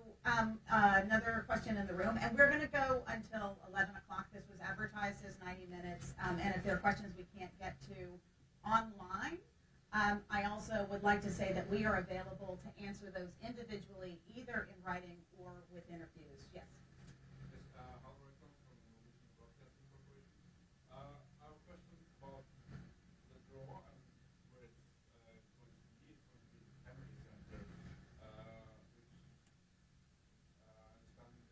another question in the room, and we're going to go until 11 o'clock. This was advertised as 90 minutes, and if there are questions we can't get to online, I also would like to say that we are available to answer those individually, either in writing or with interviews. Yes? Our question about the draw and where it's going to be the Kennedy Center, which I understand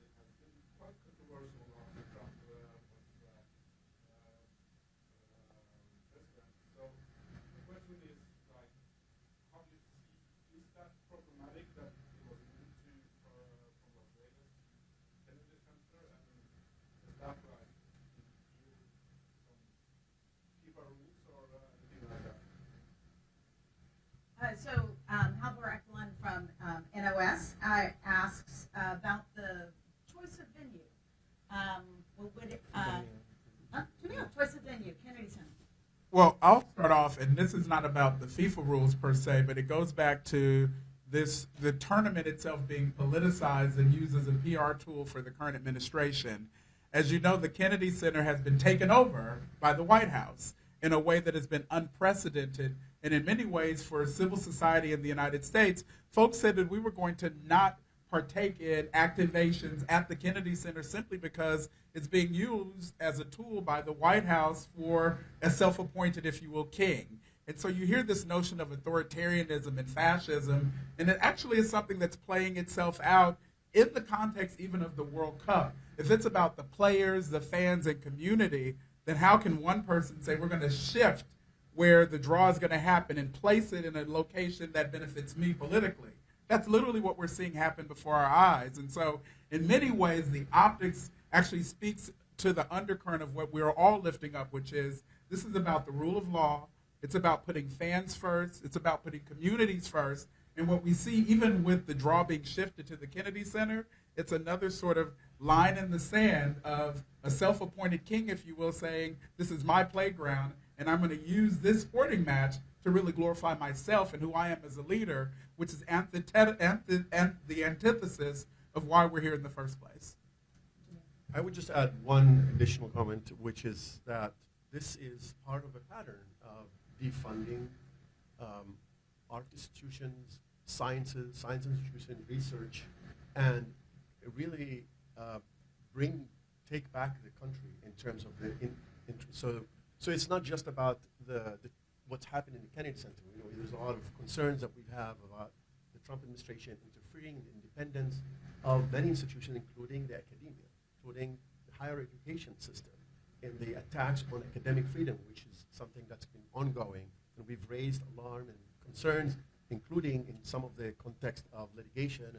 it has been quite controversial after Trump was president. So the question is, how do you see, is that problematic that it was moved to from Las Vegas to Kennedy Center, and is that FIFA rules or anything like that? Halvor Ekelund from NOS asks about the choice of venue. Choice of venue, Kennedy Center. Well, I'll start off, and this is not about the FIFA rules per se, but it goes back to the tournament itself being politicized and used as a PR tool for the current administration. As you know, the Kennedy Center has been taken over by the White House in a way that has been unprecedented. And in many ways, for civil society in the United States, folks said that we were going to not partake in activations at the Kennedy Center simply because it's being used as a tool by the White House for a self-appointed, if you will, king. And so you hear this notion of authoritarianism and fascism, and it actually is something that's playing itself out in the context even of the World Cup. If it's about the players, the fans, and community, then how can one person say we're going to shift where the draw is going to happen and place it in a location that benefits me politically? That's literally what we're seeing happen before our eyes. And so in many ways, the optics actually speaks to the undercurrent of what we're all lifting up, which is this is about the rule of law. It's about putting fans first. It's about putting communities first. And what we see, even with the draw being shifted to the Kennedy Center, it's another sort of line in the sand of a self-appointed king, if you will, saying, this is my playground, and I'm going to use this sporting match to really glorify myself and who I am as a leader, which is the antithesis of why we're here in the first place. I would just add one additional comment, which is that this is part of a pattern of defunding art institutions, science institutions, research, and really take back the country in terms of so it's not just about what's happening in the Kennedy Center. You know, there's a lot of concerns that we have about the Trump administration interfering in the independence of many institutions, including the academia, including the higher education system, and the attacks on academic freedom, which is something that's been ongoing. And we've raised alarm and concerns, including in some of the context of litigation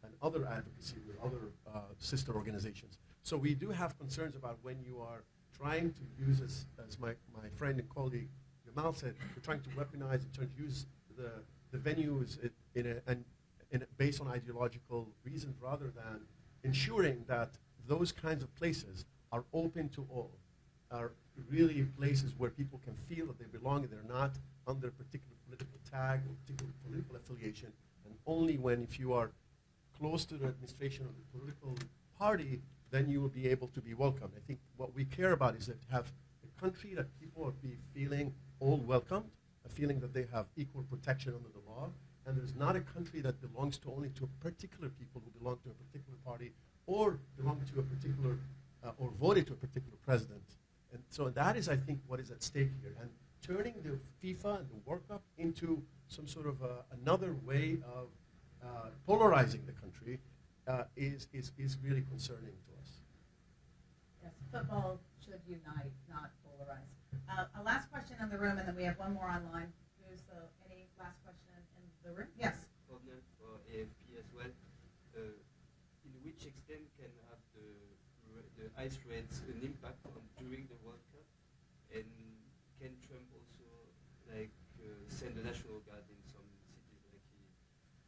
and other advocacy with other sister organizations. So we do have concerns about when you are trying to use, as my friend and colleague Jamal said, we're trying to weaponize and trying to use the venues based on ideological reasons rather than ensuring that those kinds of places are open to all, are really places where people can feel that they belong and they're not under a particular political tag or particular political affiliation. And only if you are close to the administration of the political party, then you will be able to be welcomed. I think what we care about is that have a country that people will be feeling all welcomed, a feeling that they have equal protection under the law, and there's not a country that belongs to only to a particular people who belong to a particular party or belong to a particular or voted to a particular president. And so that is, I think, what is at stake here. And turning the FIFA and the World Cup into some sort of another way of polarizing the country is really concerning to us. Yes, football should unite, not polarize. A last question in the room, and then we have one more online. Any last question in the room? Yes. For AFP as well. In which extent can have the ice raids an impact on during the World Cup? And can Trump also send the National Guard in some cities like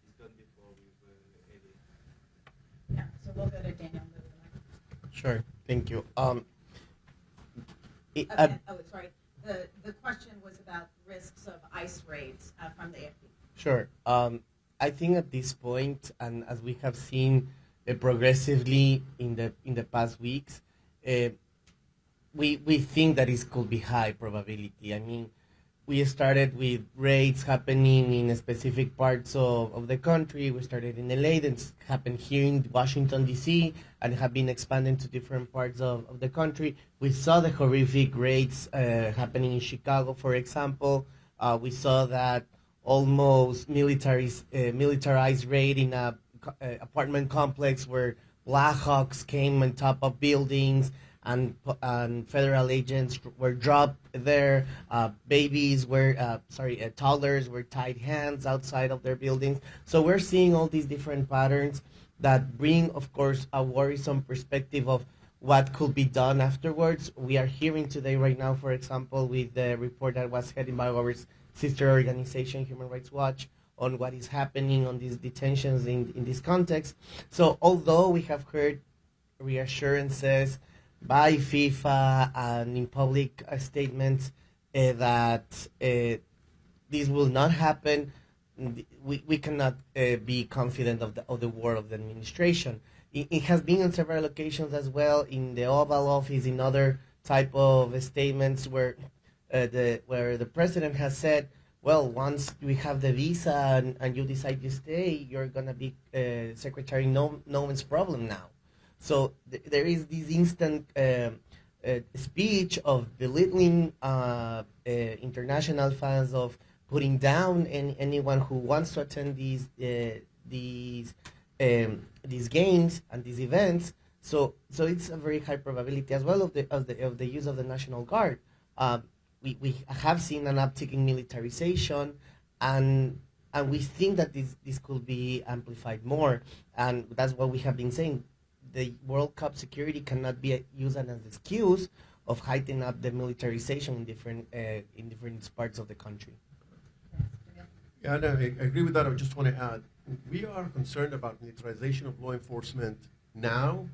he's done before with AD? Yeah, so we'll go to Daniel. Sure, thank you. Sorry. The question was about risks of ICE raids from the AFP. Sure. I think at this point, and as we have seen progressively in the past weeks, we think that it could be high probability. I mean, we started with raids happening in specific parts of the country. We started in LA, then it's happened here in Washington, D.C., and have been expanded to different parts of the country. We saw the horrific raids happening in Chicago, for example. We saw that almost militarized raid in a apartment complex where Blackhawks came on top of buildings, and federal agents were dropped there. Toddlers were tied hands outside of their buildings. So we're seeing all these different patterns that bring, of course, a worrisome perspective of what could be done afterwards. We are hearing today right now, for example, with the report that was headed by our sister organization, Human Rights Watch, on what is happening on these detentions in this context. So although we have heard reassurances by FIFA and in public statements that this will not happen, we cannot be confident of the work of the administration. It has been on several occasions as well in the Oval Office, in other type of statements where the president has said, well, once we have the visa and you decide to stay, you're going to be Secretary No One's problem now. So there is this instant speech of belittling international fans, of putting down anyone who wants to attend these games and these events. So it's a very high probability as well of the use of the National Guard. We have seen an uptick in militarization, and we think that this could be amplified more, and that's what we have been saying. The World Cup security cannot be used as an excuse of heightening up the militarization in different parts of the country. Yeah, no, I agree with that. I just want to add, we are concerned about militarization of law enforcement now,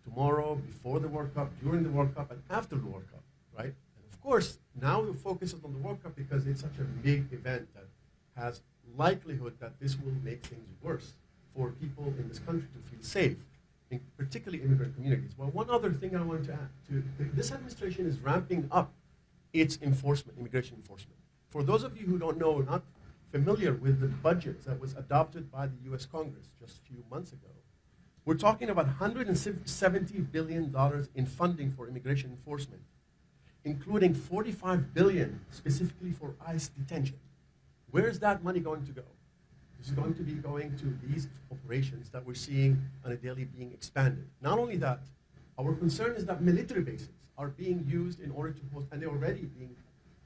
tomorrow, before the World Cup, during the World Cup, and after the World Cup, right? And of course, now we focus on the World Cup because it's such a big event that has likelihood that this will make things worse for people in this country to feel safe, in particularly immigrant communities. Well, one other thing I want to add, this administration is ramping up its enforcement, immigration enforcement. For those of you who don't know, not familiar with the budget that was adopted by the US Congress just a few months ago, we're talking about $170 billion in funding for immigration enforcement, including $45 billion specifically for ICE detention. Where is that money going to go? This is going to be going to these operations that we're seeing on a daily being expanded. Not only that, our concern is that military bases are being used in order to host, and they're already being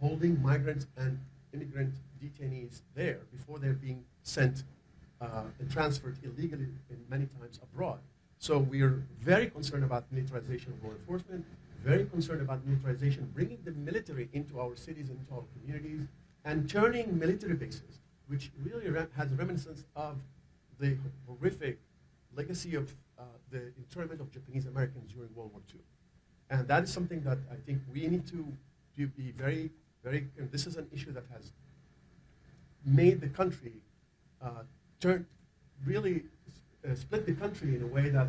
holding migrants and immigrant detainees there before they're being sent and transferred illegally and many times abroad. So we are very concerned about militarization of law enforcement, very concerned about militarization, bringing the military into our cities, into our communities, and turning military bases, which really has reminiscence of the horrific legacy of the internment of Japanese Americans during World War II. And that is something that I think we need to be very, and this is an issue that has made the country split the country in a way that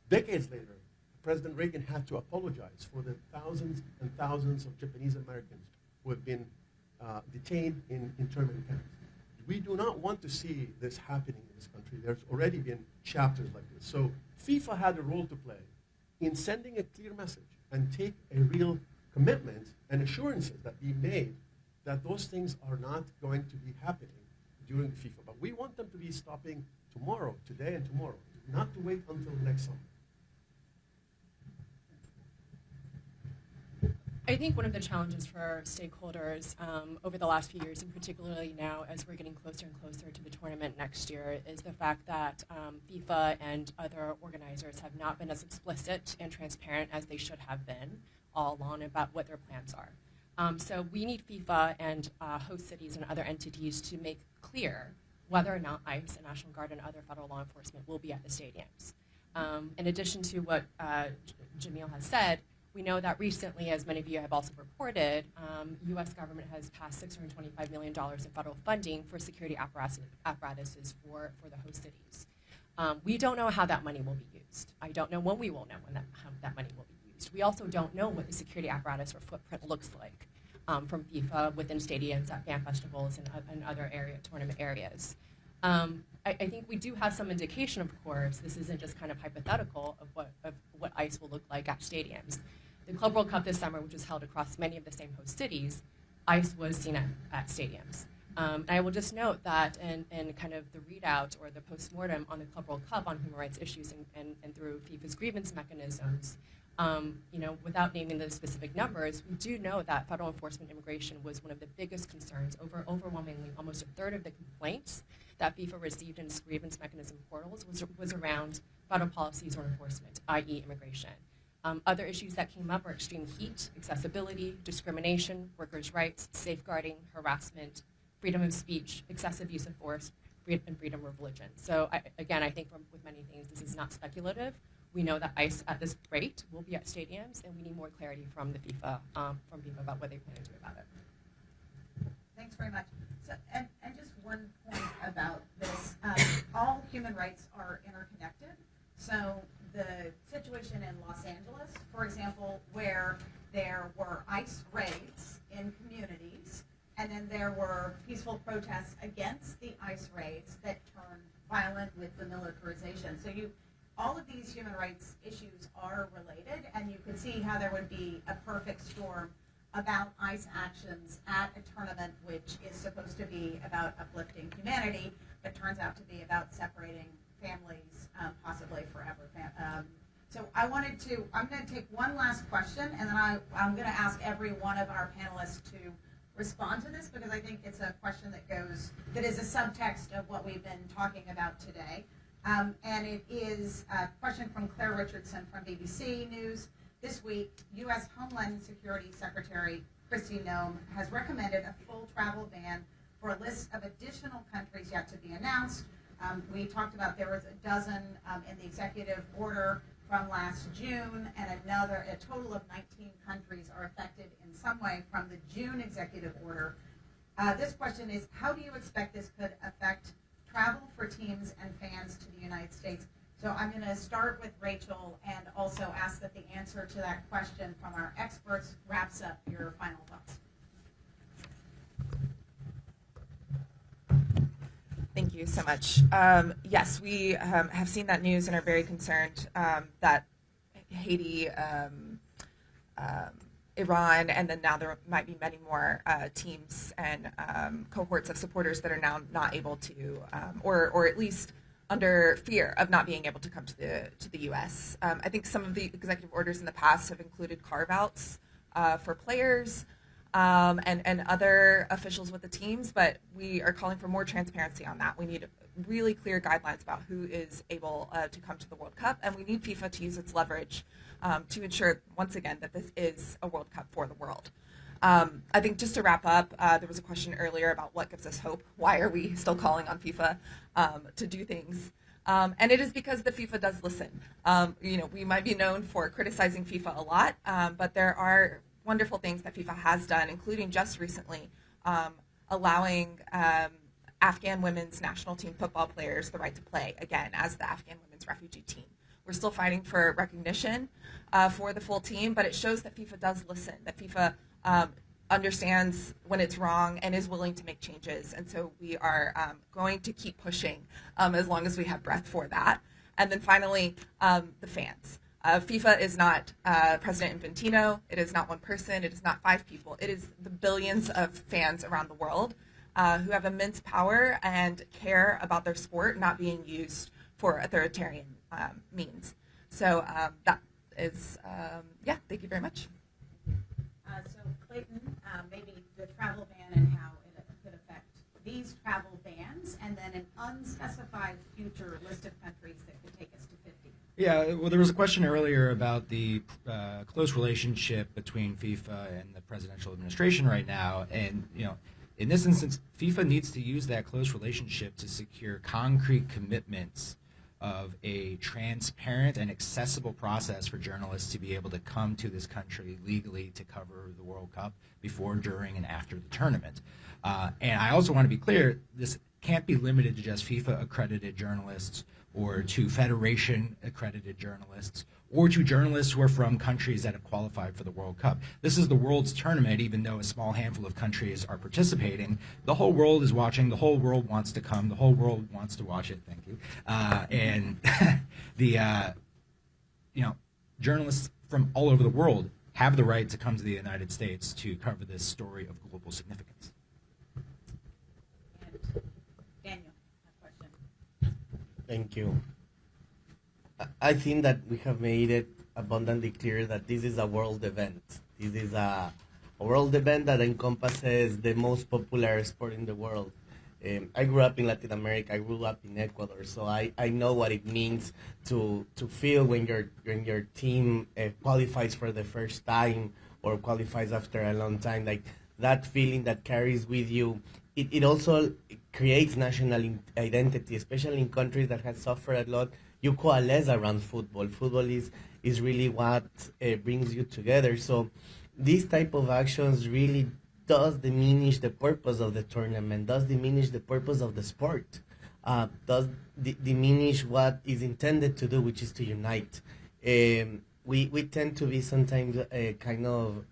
decades later, President Reagan had to apologize for the thousands and thousands of Japanese Americans who have been detained in internment camps. We do not want to see this happening in this country. There's already been chapters like this. So FIFA had a role to play in sending a clear message and take a real commitment and assurances that be made that those things are not going to be happening during the FIFA. But we want them to be stopping tomorrow, today and tomorrow, not to wait until next summer. I think one of the challenges for stakeholders over the last few years, and particularly now as we're getting closer and closer to the tournament next year, is the fact that FIFA and other organizers have not been as explicit and transparent as they should have been all along about what their plans are. So we need FIFA and host cities and other entities to make clear whether or not ICE and National Guard and other federal law enforcement will be at the stadiums. In addition to what Jamil has said, we know that recently, as many of you have also reported, U.S. government has passed $625 million in federal funding for security apparatuses for the host cities. We don't know how that money will be used. I don't know when we will know how that money will be used. We also don't know what the security apparatus or footprint looks like from FIFA within stadiums, at fan festivals, and other tournament areas. I think we do have some indication, of course, this isn't just kind of hypothetical, of what ICE will look like at stadiums. The Club World Cup this summer, which was held across many of the same host cities, ICE was seen at stadiums. I will just note that in kind of the readout or the postmortem on the Club World Cup on human rights issues and through FIFA's grievance mechanisms, without naming the specific numbers, we do know that federal enforcement immigration was one of the biggest concerns. Overwhelmingly, almost a third of the complaints that FIFA received in its grievance mechanism portals was around federal policies or enforcement, i.e. immigration. Other issues that came up are extreme heat, accessibility, discrimination, workers' rights, safeguarding, harassment, freedom of speech, excessive use of force, and freedom of religion. So again, I think with many things, this is not speculative. We know that ICE at this rate will be at stadiums, and we need more clarity from the FIFA about what they plan to do about it. Thanks very much. So, and just one point about this, all human rights are interconnected. So the situation in Los Angeles, for example, where there were ICE raids in communities, and then there were peaceful protests against the ICE raids that turned violent with the militarization. So all of these human rights issues are related, and you could see how there would be a perfect storm about ICE actions at a tournament which is supposed to be about uplifting humanity, but turns out to be about separating families, possibly forever. So I'm going to take one last question, and then I'm going to ask every one of our panelists to respond to this, because I think it's a question that is a subtext of what we've been talking about today. And it is a question from Claire Richardson from BBC News. This week, U.S. Homeland Security Secretary Kristi Noem has recommended a full travel ban for a list of additional countries yet to be announced. We talked about there was a dozen in the executive order from last June, and a total of 19 countries are affected in some way from the June executive order. This question is, how do you expect this could affect travel for teams and fans to the United States? So I'm going to start with Rachel and also ask that the answer to that question from our experts wraps up your final thoughts. Thank you so much. Yes, we have seen that news and are very concerned that Haiti, Iran, and then now there might be many more teams and cohorts of supporters that are now not able to, or at least under fear of not being able to come to the U.S. I think some of the executive orders in the past have included carve-outs for players and other officials with the teams, but we are calling for more transparency on that. We need really clear guidelines about who is able to come to the World Cup, and we need FIFA to use its leverage to ensure, once again, that this is a World Cup for the world. I think just to wrap up, there was a question earlier about what gives us hope. Why are we still calling on FIFA to do things? And it is because the FIFA does listen. We might be known for criticizing FIFA a lot, but there are wonderful things that FIFA has done, including just recently allowing Afghan women's national team football players the right to play again as the Afghan women's refugee team. We're still fighting for recognition for the full team, but it shows that FIFA does listen, that FIFA understands when it's wrong and is willing to make changes. And so we are going to keep pushing as long as we have breath for that. And then finally, the fans. FIFA is not President Infantino. It is not one person. It is not 5 people. It is the billions of fans around the world who have immense power and care about their sport not being used for authoritarian means. So that is, thank you very much. So Clayton, maybe the travel ban and how it could affect these travel bans, and then an unspecified future list of countries that could take us to 50. Yeah, well, there was a question earlier about the close relationship between FIFA and the presidential administration right now, and in this instance, FIFA needs to use that close relationship to secure concrete commitments of a transparent and accessible process for journalists to be able to come to this country legally to cover the World Cup before, during, and after the tournament. And I also want to be clear, this can't be limited to just FIFA-accredited journalists or to Federation-accredited journalists or to journalists who are from countries that have qualified for the World Cup. This is the world's tournament, even though a small handful of countries are participating. The whole world is watching. The whole world wants to come. The whole world wants to watch it. Thank you. And journalists from all over the world have the right to come to the United States to cover this story of global significance. And Daniel, a question. Thank you. I think that we have made it abundantly clear that this is a world event. This is a world event that encompasses the most popular sport in the world. I grew up in Latin America. I grew up in Ecuador, so I know what it means to feel when your team qualifies for the first time or qualifies after a long time. Like that feeling that carries with you. It also creates national identity, especially in countries that have suffered a lot. You coalesce around football. Football is really what brings you together. So these type of actions really does diminish the purpose of the tournament, does diminish the purpose of the sport, does diminish what is intended to do, which is to unite. We tend to be sometimes kind of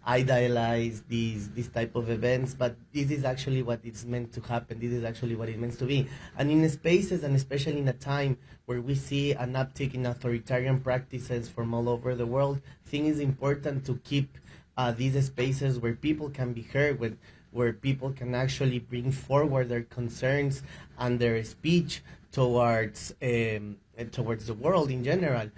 idealize these type of events, but this is actually what it's meant to happen. This is actually what it meant to be. And in spaces, and especially in a time where we see an uptick in authoritarian practices from all over the world, I think it's important to keep these spaces where people can be heard, where people can actually bring forward their concerns and their speech towards the world in general.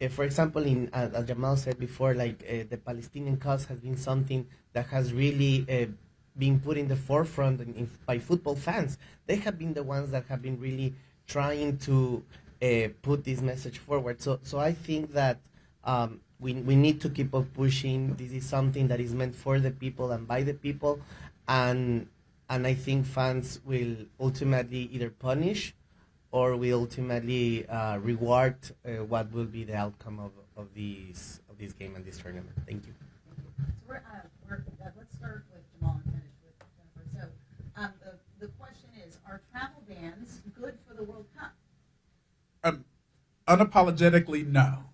For example, as Jamal said before, the Palestinian cause has been something that has really been put in the forefront by football fans. They have been the ones that have been really trying to put this message forward. So I think that we need to keep on pushing. This is something that is meant for the people and by the people, and I think fans will ultimately either punish or we ultimately reward what will be the outcome of these game and this tournament. Thank you. So let's start with Jamal and finish with Jennifer. So the question is, are travel bans good for the World Cup? Unapologetically, no.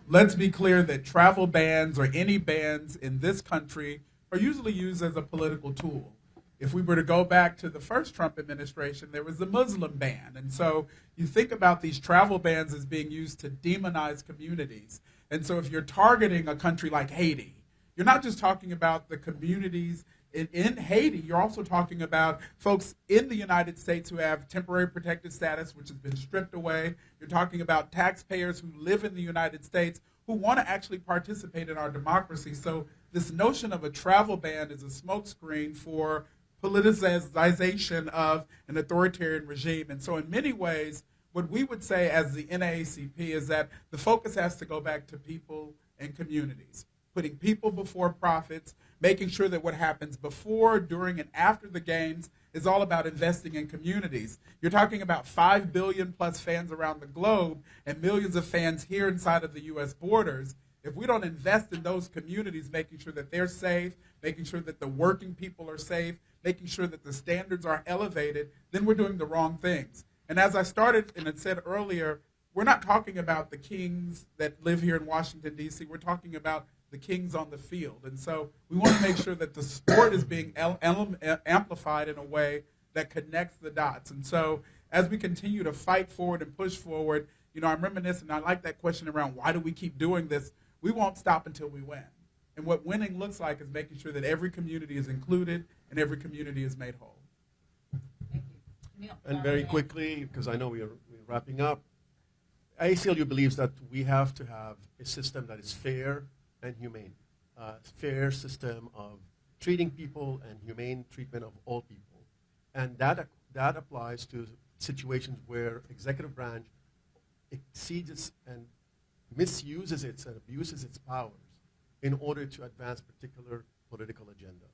Let's be clear that travel bans or any bans in this country are usually used as a political tool. If we were to go back to the first Trump administration, there was the Muslim ban. And so you think about these travel bans as being used to demonize communities. And so if you're targeting a country like Haiti, you're not just talking about the communities in Haiti, you're also talking about folks in the United States who have temporary protected status, which has been stripped away. You're talking about taxpayers who live in the United States who want to actually participate in our democracy. So this notion of a travel ban is a smokescreen for politicization of an authoritarian regime. And so in many ways, what we would say as the NAACP is that the focus has to go back to people and communities, putting people before profits, making sure that what happens before, during, and after the games is all about investing in communities. You're talking about 5 billion plus fans around the globe and millions of fans here inside of the U.S. borders. If we don't invest in those communities, making sure that they're safe, making sure that the working people are safe, making sure that the standards are elevated, then we're doing the wrong things. And as I started and had said earlier, we're not talking about the kings that live here in Washington, D.C. We're talking about the kings on the field. And so we want to make sure that the sport is being amplified in a way that connects the dots. And so as we continue to fight forward and push forward, I'm reminiscing, I like that question around why do we keep doing this? We won't stop until we win. And what winning looks like is making sure that every community is included and every community is made whole. Thank you. And very quickly, because I know we're wrapping up, ACLU believes that we have to have a system that is fair and humane, fair system of treating people and humane treatment of all people. And that applies to situations where executive branch exceeds and misuses its and abuses its powers in order to advance particular political agenda.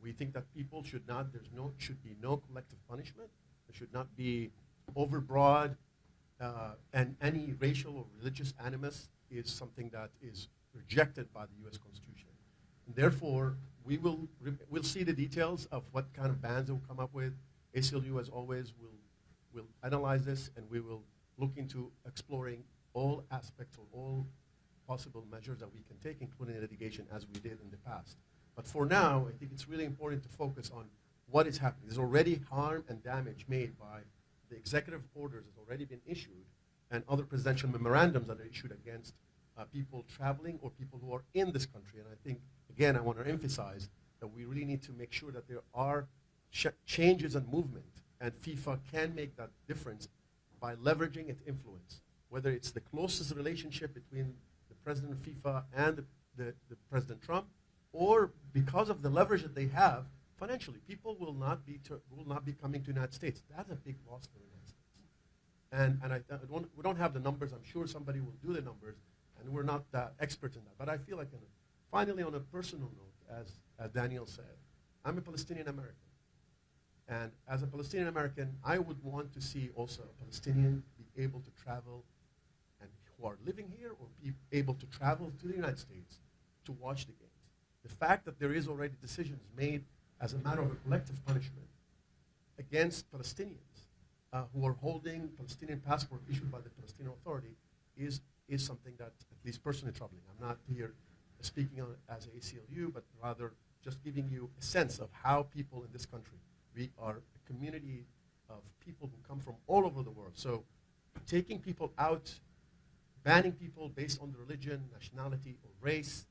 We think that people should be no collective punishment. There should not be overbroad, and any racial or religious animus is something that is rejected by the U.S. Constitution. And therefore, we'll see the details of what kind of bans we'll come up with. ACLU, as always, will analyze this, and we will look into exploring all aspects or all possible measures that we can take, including litigation, as we did in the past. But for now, I think it's really important to focus on what is happening. There's already harm and damage made by the executive orders that have already been issued and other presidential memorandums that are issued against people traveling or people who are in this country. And I think, again, I want to emphasize that we really need to make sure that there are changes and movement, and FIFA can make that difference by leveraging its influence, whether it's the closest relationship between the president of FIFA and the President Trump, or because of the leverage that they have financially. People will not be coming to the United States. That's a big loss for the United States. And we don't have the numbers. I'm sure somebody will do the numbers, and we're not that expert in that. But I feel like, finally, on a personal note, as Daniel said, I'm a Palestinian American. And as a Palestinian American, I would want to see also a Palestinian be able to travel, and who are living here, or be able to travel to the United States to watch the games. The fact that there is already decisions made as a matter of a collective punishment against Palestinians who are holding Palestinian passport issued by the Palestinian Authority is something that at least personally troubling. I'm not here speaking as ACLU, but rather just giving you a sense of how people in this country, we are a community of people who come from all over the world. So taking people out, banning people based on their religion, nationality, or race,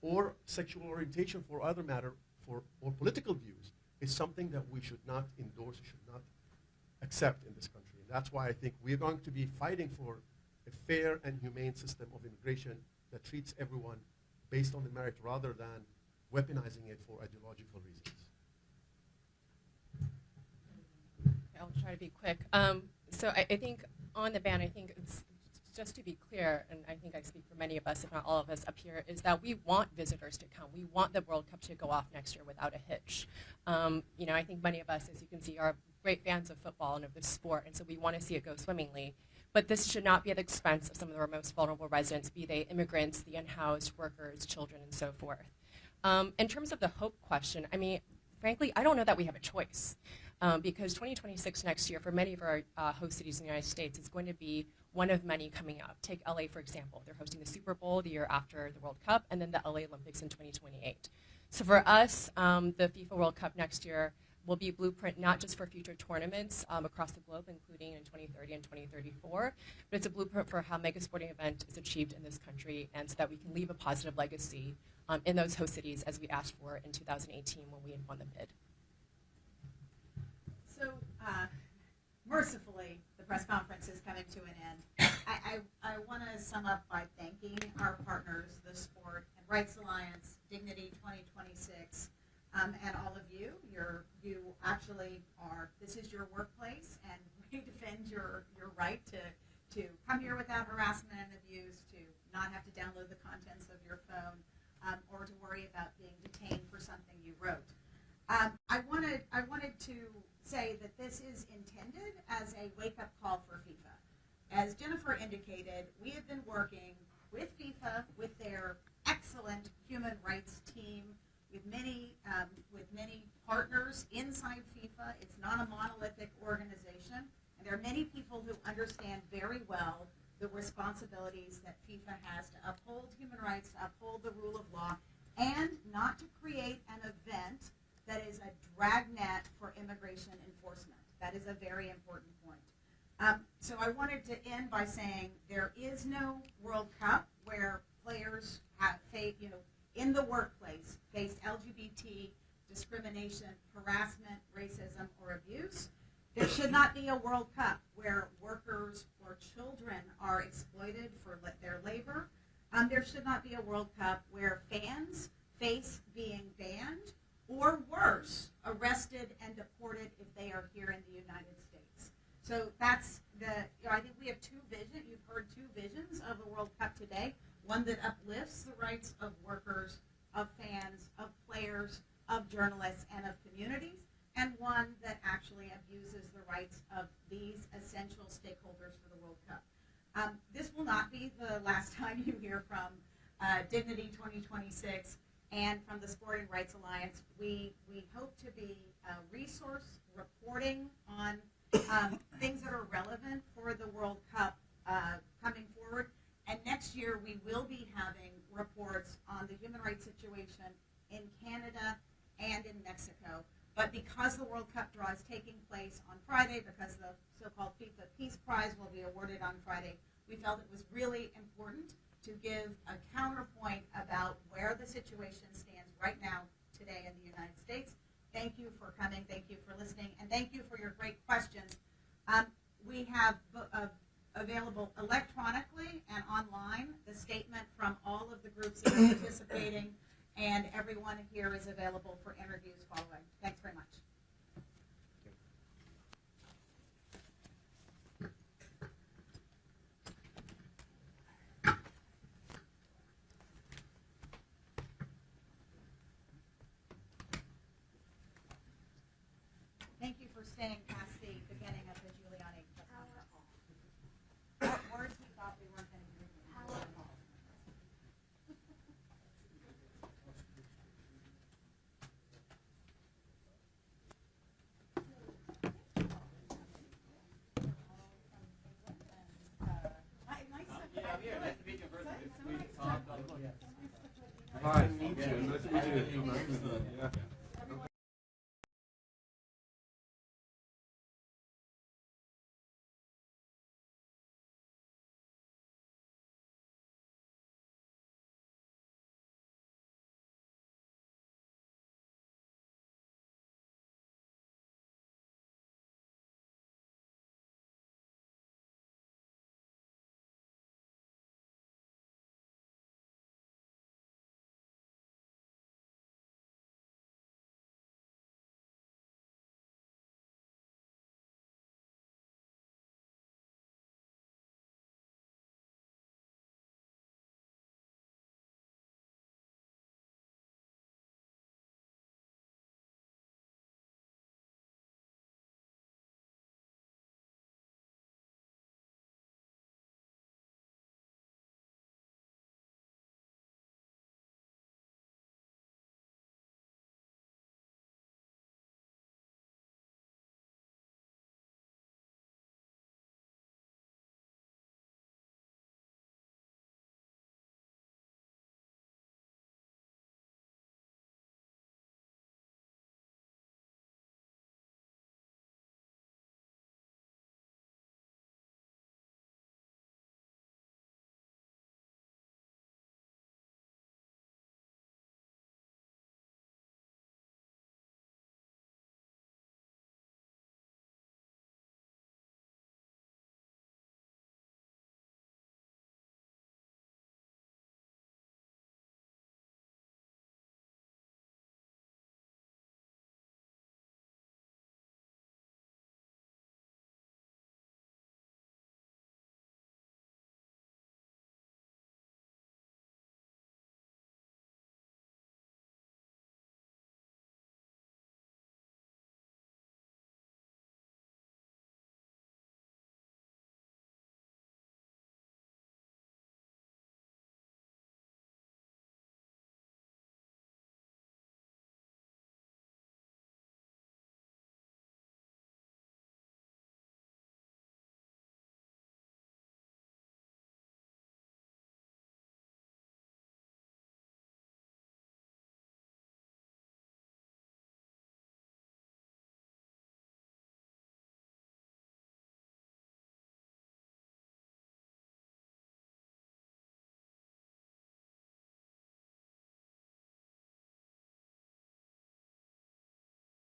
or sexual orientation for other matter, or political views, is something that we should not endorse, should not accept in this country. And that's why I think we're going to be fighting for a fair and humane system of immigration that treats everyone based on the merit rather than weaponizing it for ideological reasons. I'll try to be quick. So I think on the ban, I think it's just to be clear, and I think I speak for many of us, if not all of us up here, is that we want visitors to come. We want the World Cup to go off next year without a hitch. I think many of us, as you can see, are great fans of football and of the sport, and so we want to see it go swimmingly. But this should not be at the expense of some of our most vulnerable residents, be they immigrants, the unhoused, workers, children, and so forth. In terms of the hope question, I mean, frankly, I don't know that we have a choice. Because 2026 next year, for many of our host cities in the United States, is going to be one of many coming up. Take LA, for example. They're hosting the Super Bowl the year after the World Cup, and then the LA Olympics in 2028. So for us, the FIFA World Cup next year will be a blueprint not just for future tournaments across the globe, including in 2030 and 2034, but it's a blueprint for how mega sporting event is achieved in this country, and so that we can leave a positive legacy in those host cities as we asked for in 2018 when we had won the bid. So, mercifully, the press conference is coming to an end. I want to sum up by thanking our partners, the Sport and Rights Alliance, Dignity 2026, and all of you. You actually are, this is your workplace, and we defend your right to come here without harassment and abuse, to not have to download the contents of your phone, or to worry about being detained for something you wrote. I wanted to say that this is intended as a wake-up call for FIFA. As Jennifer indicated, we have been working with FIFA, with their excellent human rights team, with many partners inside FIFA. It's not a monolithic organization, and there are many people who understand very well the responsibilities that FIFA has to uphold human rights, to uphold the rule of law, and not to create an event that is a dragnet for immigration enforcement. That is a very important point. So I wanted to end by saying there is no World Cup where players have, in the workplace faced LGBT discrimination, harassment, racism, or abuse. There should not be a World Cup where workers or children are exploited for their labor. There should not be a World Cup where fans face being banned, or worse, arrested and deported if they are here in the United States. So that's I think we have two visions. You've heard two visions of the World Cup today. One that uplifts the rights of workers, of fans, of players, of journalists, and of communities, and one that actually abuses the rights of these essential stakeholders for the World Cup. This will not be the last time you hear from Dignity 2026 and from the Sporting Rights Alliance. We hope to be a resource reporting on things that are relevant for the World Cup coming forward. And next year we will be having reports on the human rights situation in Canada and in Mexico. But because the World Cup draw is taking place on Friday, because the so-called FIFA Peace Prize will be awarded on Friday, we felt it was really important to give a counterpoint about where the situation stands right now, today in the United States. Thank you for coming, thank you for listening, and thank you for your great questions. We have available electronically and online the statement from all of the groups that are participating, and everyone here is available for interviews following. Thanks very much. Thank you for staying past the beginning of the Giuliani press conference. Words we thought we weren't going to hear. Nice to meet you in person. Nice to meet you in person. Hi, nice to meet you. Nice to meet you.